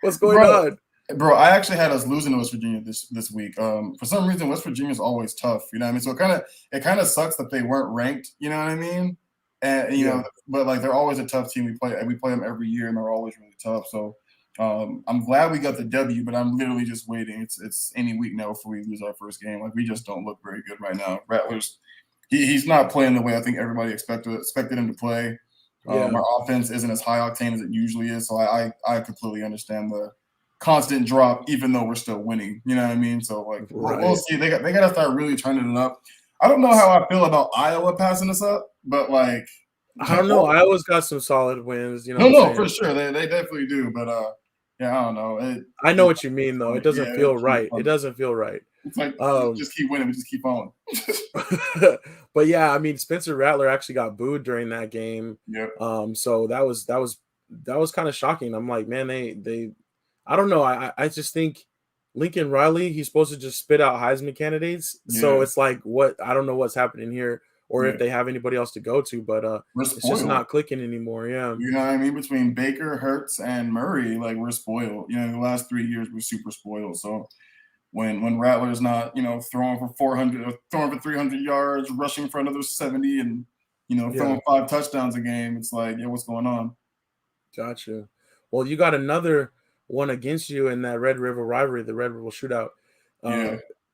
What's going on? Bro, I actually had us losing to West Virginia this week. For some reason, West Virginia is always tough. You know what I mean? So it kind of sucks that they weren't ranked. You know what I mean? And you know, but like they're always a tough team. We play them every year, and they're always really tough. So I'm glad we got the W, but I'm literally just waiting. It's any week now before we lose our first game. Like we just don't look very good right now. Rattlers, he's not playing the way I think everybody expected him to play. Our offense isn't as high octane as it usually is. So I completely understand the constant drop, even though we're still winning. You know what I mean? So like we'll see. They got to start really turning it up. I don't know how I feel about Iowa passing us up, but like I don't know. Iowa's got some solid wins. You know, no, for sure they definitely do. But yeah, I don't know. I know what you mean, though. It doesn't feel right. It doesn't feel right. It's like just keep winning, just keep on. But yeah, I mean, Spencer Rattler actually got booed during that game. Yeah. So that was kind of shocking. I'm like, man, they I don't know. I just think Lincoln Riley, he's supposed to just spit out Heisman candidates. Yeah. So it's like, I don't know what's happening here, or if they have anybody else to go to, but it's just not clicking anymore. Yeah. You know what I mean? Between Baker, Hurts, and Murray, like we're spoiled. You know, the last 3 years we're super spoiled. So when Rattler's not, you know, throwing for 400 or throwing for 300 yards, rushing for another 70, and you know, throwing 5 touchdowns a game, it's like, what's going on? Gotcha. Well, you got another one against you in that Red River rivalry, the Red River shootout.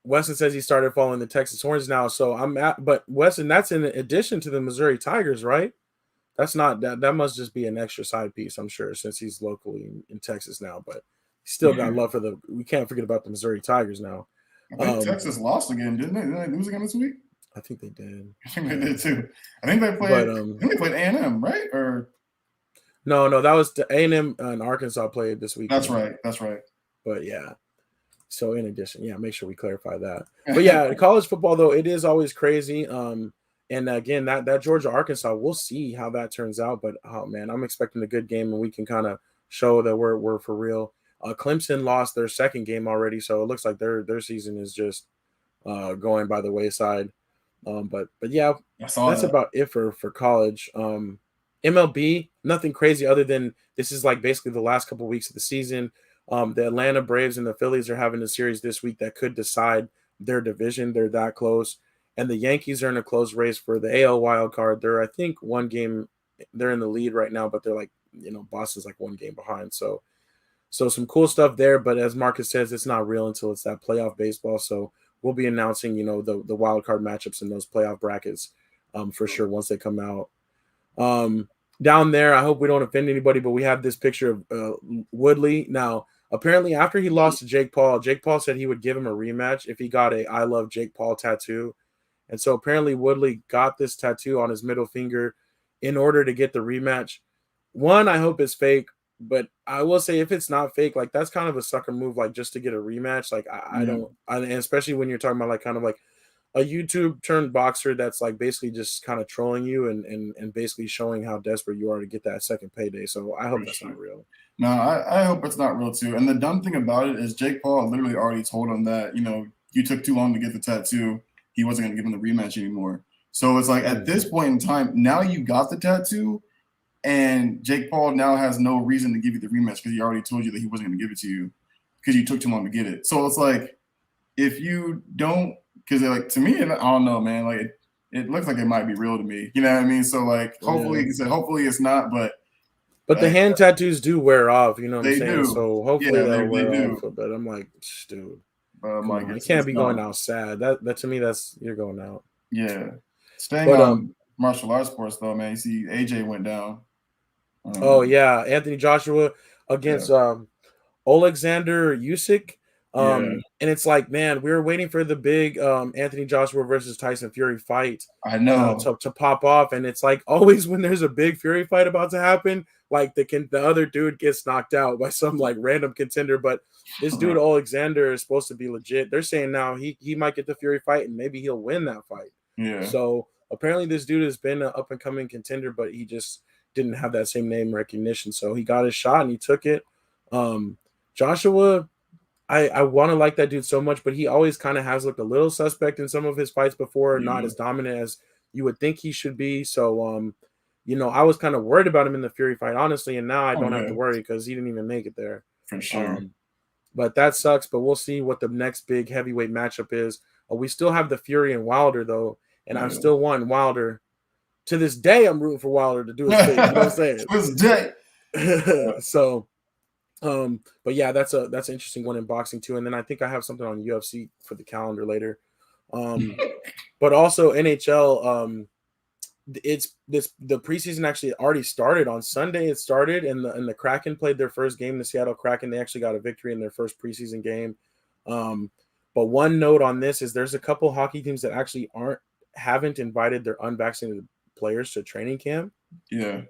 Weston says he started following the Texas Horns now. So but Weston, that's in addition to the Missouri Tigers, right? That's not that must just be an extra side piece, I'm sure, since he's locally in Texas now. But still got love for we can't forget about the Missouri Tigers now. I think Texas lost again, didn't they? Didn't they lose again this week? I think they did. I think they did too. I think they played. I think they played A&M, right? Or no, that was the A&M and Arkansas played this week. That's right. But yeah. So in addition, make sure we clarify that. But yeah, college football though, it is always crazy. And again, that Georgia Arkansas, we'll see how that turns out. But oh man, I'm expecting a good game, and we can kind of show that we're for real. Clemson lost their second game already, so it looks like their season is just going by the wayside. But yeah, that's about it for college. MLB, nothing crazy other than this is like basically the last couple of weeks of the season. The Atlanta Braves and the Phillies are having a series this week that could decide their division. They're that close. And the Yankees are in a close race for the AL wild card. They're, I think, one game, they're in the lead right now, but they're like, Boston's like one game behind. So some cool stuff there. But as Marcus says, it's not real until it's that playoff baseball. So we'll be announcing, the wild card matchups in those playoff brackets for sure once they come out. down there, I hope we don't offend anybody, but we have this picture of Woodley. Now, apparently, after he lost to Jake Paul said he would give him a rematch if he got a "I love Jake Paul" tattoo. And so apparently Woodley got this tattoo on his middle finger in order to get the rematch. One, I hope it's fake, but I will say if it's not fake, like that's kind of a sucker move, like just to get a rematch. Like I don't, and especially when you're talking about like kind of like a YouTube turned boxer that's like basically just kind of trolling you and basically showing how desperate you are to get that second payday. So I hope that's not real. No, I hope it's not real too. And the dumb thing about it is Jake Paul literally already told him that, you took too long to get the tattoo. He wasn't going to give him the rematch anymore. So it's like at this point in time, now you got the tattoo, and Jake Paul now has no reason to give you the rematch because he already told you that he wasn't going to give it to you because you took too long to get it. So it's like if you don't, because like to me, I don't know, man. Like it looks like it might be real to me. You know what I mean? So like hopefully it's not, but the hand tattoos do wear off. You know what I'm saying? Do. So hopefully they'll wear off. But I'm like, dude. You can't be going out sad. That to me, you're going out. Yeah. Staying on martial arts sports though, man. You see, AJ went down. Yeah, Anthony Joshua against Alexander Usyk. And it's like, man, we were waiting for the big Anthony Joshua versus Tyson Fury fight. I know to pop off, and it's like always when there's a big Fury fight about to happen, like the other dude gets knocked out by some like random contender. But this dude Alexander is supposed to be legit. They're saying now he might get the Fury fight, and maybe he'll win that fight. Yeah. So apparently this dude has been an up and coming contender, but he just didn't have that same name recognition. So he got his shot and he took it. Joshua, I want to like that dude so much, but he always kind of has looked a little suspect in some of his fights before, not as dominant as you would think he should be. So, I was kind of worried about him in the Fury fight, honestly, and now I don't have to worry because he didn't even make it there. For sure. But that sucks, but we'll see what the next big heavyweight matchup is. We still have the Fury and Wilder, though, and I'm still wanting Wilder. To this day, I'm rooting for Wilder to do his thing. You know what I'm saying? To this day. So, but yeah, that's an interesting one in boxing too. And then I think I have something on UFC for the calendar later. But also NHL. The preseason actually already started on Sunday. It started, and the Kraken played their first game. The Seattle Kraken, they actually got a victory in their first preseason game. But one note on this is there's a couple hockey teams that actually haven't invited their unvaccinated players to training camp. Yeah,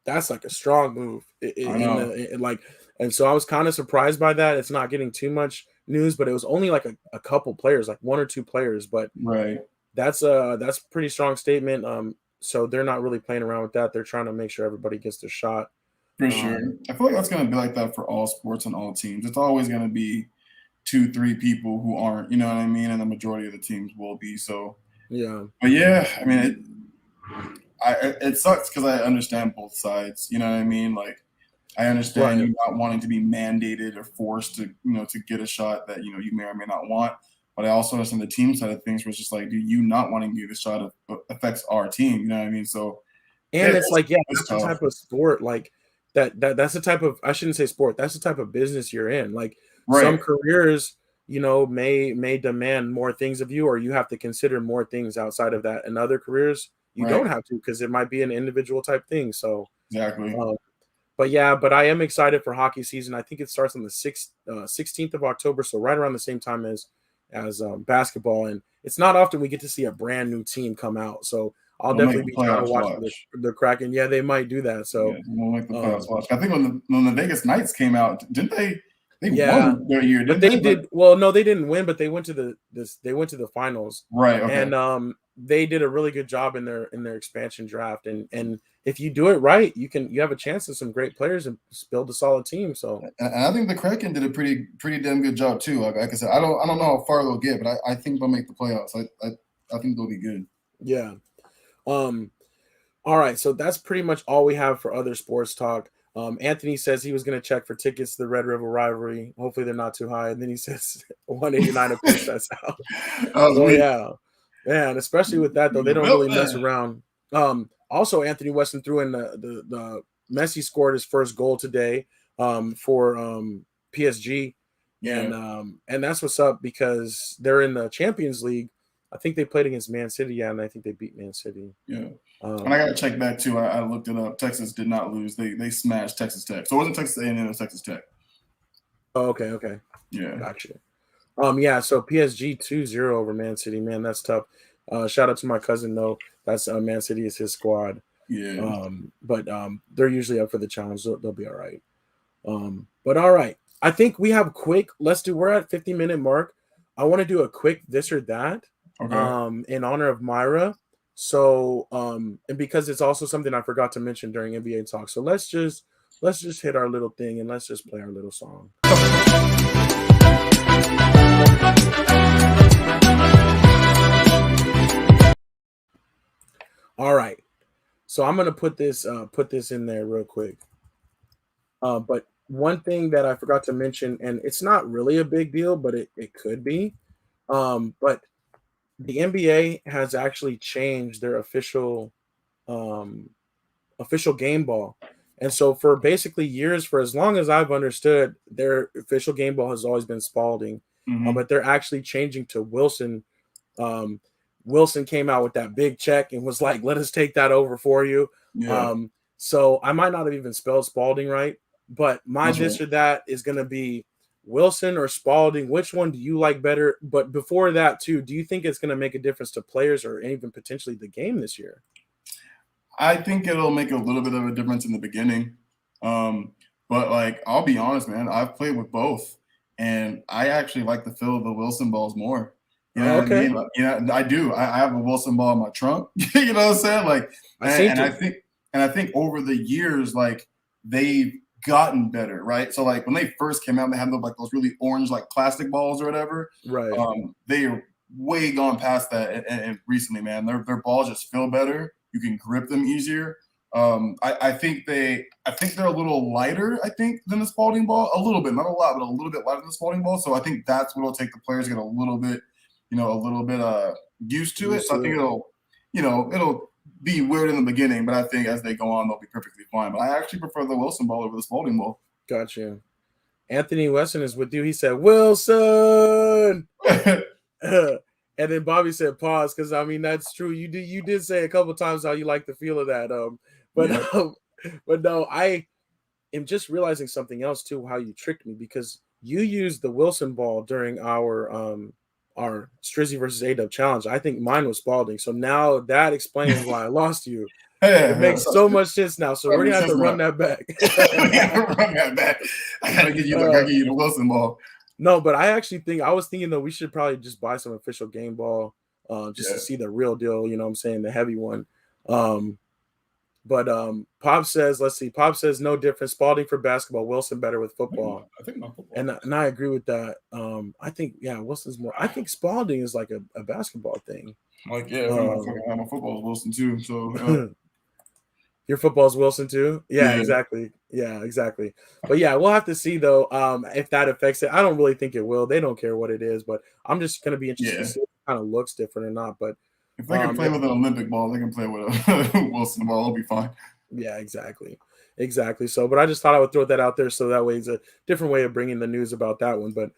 that's like a strong move. And so I was kind of surprised by that. It's not getting too much news, but it was only like a couple players, like one or two players. But that's a pretty strong statement. So they're not really playing around with that. They're trying to make sure everybody gets their shot. For sure. I feel like that's going to be like that for all sports and all teams. It's always going to be 2-3 people who aren't, you know what I mean? And the majority of the teams will be. So, yeah. But yeah, I mean, it sucks because I understand both sides. You know what I mean? Like, I understand you not wanting to be mandated or forced to, to get a shot that, you may or may not want. But I also understand the team side of things where it's just like, dude, you not wanting to get the shot affects our team. You know what I mean? So, and it's like, that's the type of sport, like that's the type of, I shouldn't say sport, that's the type of business you're in. Like some careers, may demand more things of you, or you have to consider more things outside of that. And other careers, you don't have to, because it might be an individual type thing. So exactly. But I am excited for hockey season. I think it starts on the 16th of October, so right around the same time as basketball. And it's not often we get to see a brand new team come out. So I'll definitely be trying to watch the Kraken. Yeah, they might do that. So we'll make the playoffs watch. I think when the Vegas Knights came out, didn't they? They won their year. But they did. Well, no, they didn't win, but they went to the finals. Right. Okay. And they did a really good job in their expansion draft. And if you do it right, you have a chance of some great players and build a solid team. So, and I think the Kraken did a pretty damn good job too. Like I said, I don't know how far they'll get, but I think they'll make the playoffs. I think they'll be good. Yeah. All right. So that's pretty much all we have for other sports talk. Anthony says he was going to check for tickets to the Red River rivalry. Hopefully they're not too high. And then he says 189 a piece. That's out. Yeah. Man, especially with that though, they don't really mess around. Also, Anthony Weston threw in the Messi scored his first goal today for PSG, and that's what's up because they're in the Champions League, I think they played against Man City, yeah, and I think they beat Man City. Yeah. And I got to check back too. I looked it up. Texas did not lose. They smashed Texas Tech. So it wasn't Texas A&M, it was Texas Tech. Oh, okay. Yeah. Gotcha. Yeah, so PSG 2-0 over Man City. Man, that's tough. Shout out to my cousin though. That's Man City is his squad. Yeah. But they're usually up for the challenge. They'll be all right. But all right. I think we have we're at 50-minute mark. I want to do a quick this or that. Okay. In honor of Myra. So and because it's also something I forgot to mention during NBA talk. So let's just hit our little thing and let's just play our little song. All right. So I'm gonna put this in there real quick. But one thing that I forgot to mention, and it's not really a big deal, but it could be. But the NBA has actually changed their official game ball. And so for basically years, for as long as I've understood, their official game ball has always been Spalding. But they're actually changing to Wilson. Wilson came out with that big check and was like, let us take that over for you. Yeah. So I might not have even spelled Spalding right, but my this or that is going to be Wilson or Spalding. Which one do you like better? But before that too, do you think it's going to make a difference to players or even potentially the game this year? I think it'll make a little bit of a difference in the beginning. But like, I'll be honest, man, I've played with both and I actually like the feel of the Wilson balls more. You know what I mean? Like, I do. I have a Wilson ball in my trunk. You know what I'm saying? Like, I think over the years, like they've gotten better, right? So like when they first came out, they had those really orange like plastic balls or whatever. Right. They are way gone past that, and recently, man, their balls just feel better. You can grip them easier. I think they're a little lighter, than the Spalding ball, a little bit, not a lot, but a little bit lighter than the Spalding ball. So I think that's what it'll take the players to get a little bit used to it. So I think it'll be weird in the beginning, but I think as they go on, they'll be perfectly fine. But I actually prefer the Wilson ball over the Spalding ball. Gotcha. Anthony Weston is with you. He said, Wilson. And then Bobby said, pause, because I mean that's true. You did say a couple times how you like the feel of that. But no, I am just realizing something else too, how you tricked me, because you used the Wilson ball during our Strizzy versus A-Dub challenge. I think mine was Spalding. So now that explains why I lost you. It makes so much sense now. So we're gonna have to run that back. Run that back. I gotta give you the Wilson ball. No, but I was thinking though we should probably just buy some official game ball to see the real deal, you know what I'm saying, the heavy one. But Pop says, let's see, Pop says no difference. Spalding for basketball, Wilson better with football. I think not football. And I agree with that. I think Wilson's more. I think Spalding is like a basketball thing. Like my football is Wilson too. So your football's Wilson too? Yeah, exactly. Yeah, exactly. But yeah, we'll have to see though if that affects it. I don't really think it will. They don't care what it is, but I'm just gonna be interested to see if it kind of looks different or not. But if they can play with an Olympic ball, they can play with a Wilson ball. It'll be fine. Yeah, exactly. So, but I just thought I would throw that out there so that way it's a different way of bringing the news about that one. But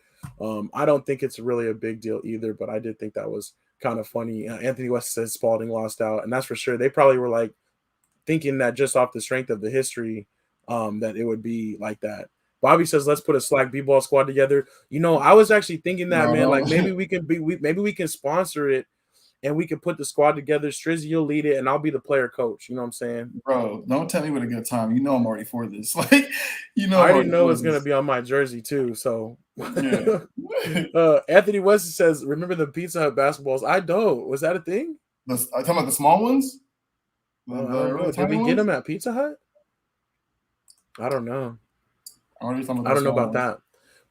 I don't think it's really a big deal either. But I did think that was kind of funny. Anthony West says Spalding lost out, and that's for sure. They probably were like thinking that just off the strength of the history, that it would be like that. Bobby says, let's put a SLAC B-ball squad together. You know, I was actually thinking that, like maybe we can sponsor it and we can put the squad together. Strizzy, you'll lead it and I'll be the player coach. You know what I'm saying? Bro, don't tell me what a good time. You know I'm already for this. Like, I already know it's going to be on my jersey too. So Anthony West says, remember the Pizza Hut basketballs? I don't. Was that a thing? I'm talking about the small ones? Did we get them at Pizza Hut? I don't know. I don't know about that.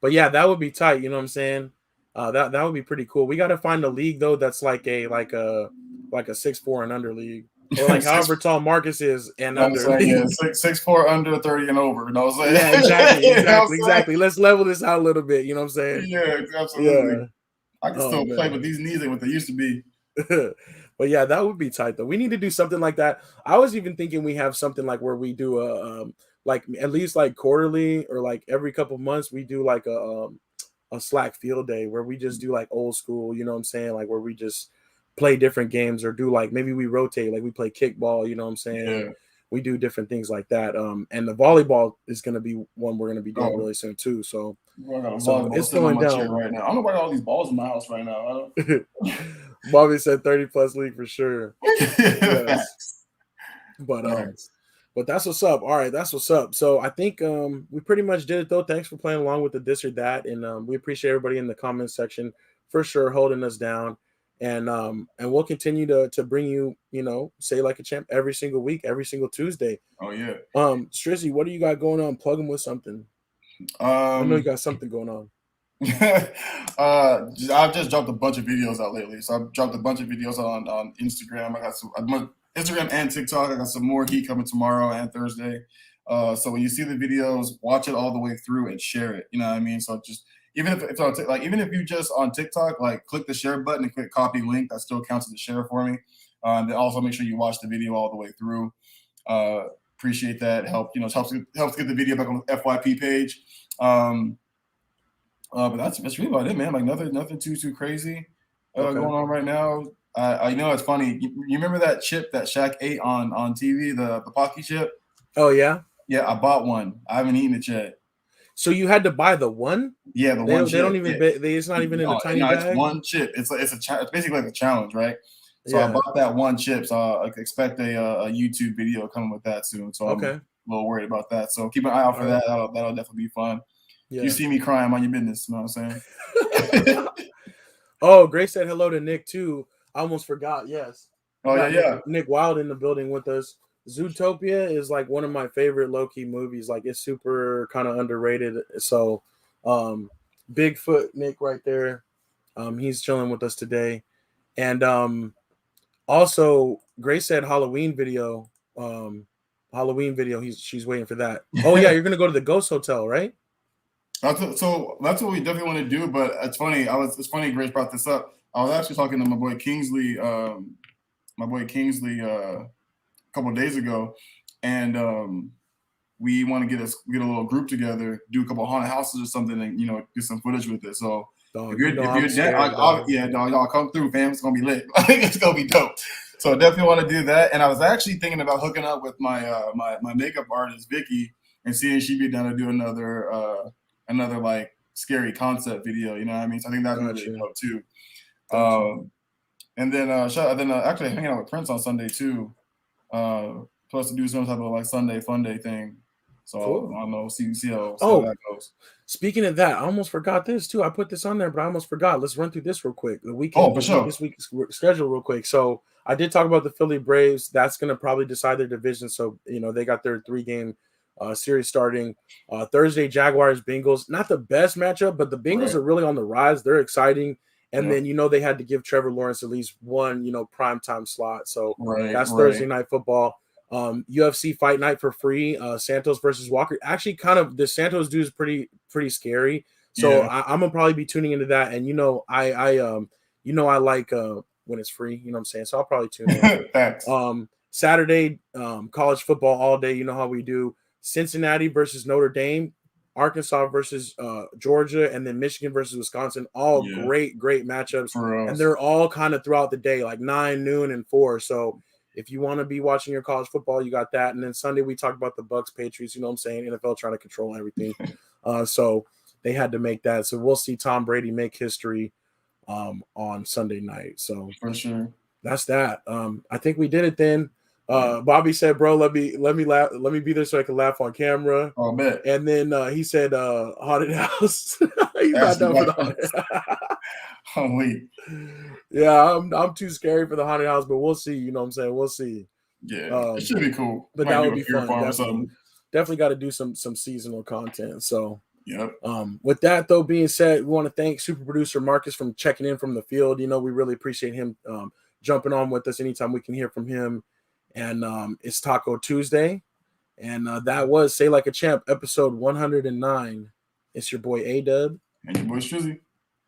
But yeah, that would be tight. You know what I'm saying? That would be pretty cool. We got to find a league though that's like a 6'4" and under league, or like however tall Marcus is and under. 6'4" under 30 and over. You know what I'm saying? Yeah, exactly. Let's level this out a little bit. You know what I'm saying? Yeah, absolutely. Yeah. I can still play, but these knees ain't what they used to be. But yeah, that would be tight though. We need to do something like that. I was even thinking we have something like where we do a like at least like quarterly or like every couple months we do like a SLAC field day where we just do like old school, you know what I'm saying? Like where we just play different games or do like maybe we rotate, like we play kickball, you know what I'm saying? Yeah. We do different things like that. And the volleyball is going to be one we're going to be doing really soon too. So, it's going down right now. I don't know why I got all these balls in my house right now. Bobby said 30+ league for sure. Yes. But that's what's up. All right, that's what's up. So I think we pretty much did it though. Thanks for playing along with the this or that, and we appreciate everybody in the comments section for sure holding us down. And we'll continue to bring you, Say Like a Champ every single week, every single Tuesday. Oh yeah. Strizzy, what do you got going on? Plug them with something. I know you got something going on. I've just dropped a bunch of videos out lately. So I've dropped a bunch of videos on Instagram. I got some Instagram and TikTok. I got some more heat coming tomorrow and Thursday. So when you see the videos, watch it all the way through and share it. You know what I mean? So just even if you just on TikTok, like click the share button and click copy link, that still counts as a share for me. And then also make sure you watch the video all the way through. Appreciate that. Helps get the video back on the FYP page. But that's really about it, man. Like nothing too crazy going on right now. I know it's funny. You remember that chip that Shaq ate on TV, the Pocky chip? Oh yeah. Yeah, I bought one. I haven't eaten it yet. So you had to buy the one? Yeah, the one. They don't even. It's not even in a tiny bag. It's one chip. It's basically like a challenge, right? So I bought that one chip. So I expect a YouTube video coming with that soon. So I'm a little worried about that. So keep an eye out for that. That'll definitely be fun. Yeah. You see me crying, mind your business. You know what I'm saying? Oh, Grace said hello to Nick too. I almost forgot. Yes. Oh yeah. Nick Wild in the building with us. Zootopia is like one of my favorite low-key movies. Like it's super kind of underrated. So Bigfoot Nick right there. He's chilling with us today. And also Grace said Halloween video. She's waiting for that. Oh yeah, you're gonna go to the Ghost Hotel, right? So that's what we definitely want to do. But it's funny. It's funny Grace brought this up. I was actually talking to my boy Kingsley a couple of days ago, and we want to get a little group together, do a couple of haunted houses or something, and get some footage with it. So if you're down, y'all come through, fam. It's gonna be lit. It's gonna be dope. So definitely want to do that. And I was actually thinking about hooking up with my my makeup artist Vicky and seeing if she'd be down to do another like scary concept video. You know what I mean? So I think that'd be really dope too. And then actually hanging out with Prince on Sunday too. Supposed to do some type of like Sunday fun day thing. So cool. I don't know. See how that goes. Speaking of that, I almost forgot this too. I put this on there, but I almost forgot. Let's run through this real quick. The weekend. For sure. This week's schedule real quick. So I did talk about the Philly Braves. That's going to probably decide their division. So they got their 3-game series starting Thursday. Jaguars Bengals. Not the best matchup, but the Bengals are really on the rise. They're exciting. And then they had to give Trevor Lawrence at least one primetime slot. So that's Thursday night football. UFC fight night for free. Santos versus Walker. Actually, kind of the Santos dude is pretty scary. So I'm gonna probably be tuning into that. And I like when it's free. You know what I'm saying? So I'll probably tune in. Saturday, college football all day. You know how we do. Cincinnati versus Notre Dame. Arkansas versus Georgia, and then Michigan versus Wisconsin. All great matchups. And they're all kind of throughout the day, like 9, noon, and 4. So if you want to be watching your college football, you got that. And then Sunday we talked about the Bucks, Patriots. You know what I'm saying? NFL trying to control everything. So they had to make that. So we'll see Tom Brady make history on Sunday night. So for sure, that's that. I think we did it then. Bobby said, "Bro, let me be there so I can laugh on camera." Oh, man. And then he said, "Haunted house." He's not done for the haunted house. I'm weak. Yeah, I'm too scary for the haunted house, but we'll see. You know what I'm saying? We'll see. Yeah, it should be cool. But that would be fun. Definitely got to do some seasonal content. So, with that though being said, we want to thank super producer Marcus from checking in from the field. We really appreciate him jumping on with us anytime we can hear from him. And it's Taco Tuesday. And that was Say Like a Champ, episode 109. It's your boy A-Dub. And your boy Shizzy.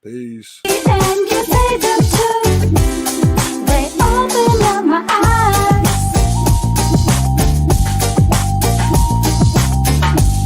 Peace. And you pay them too. They open up my eyes.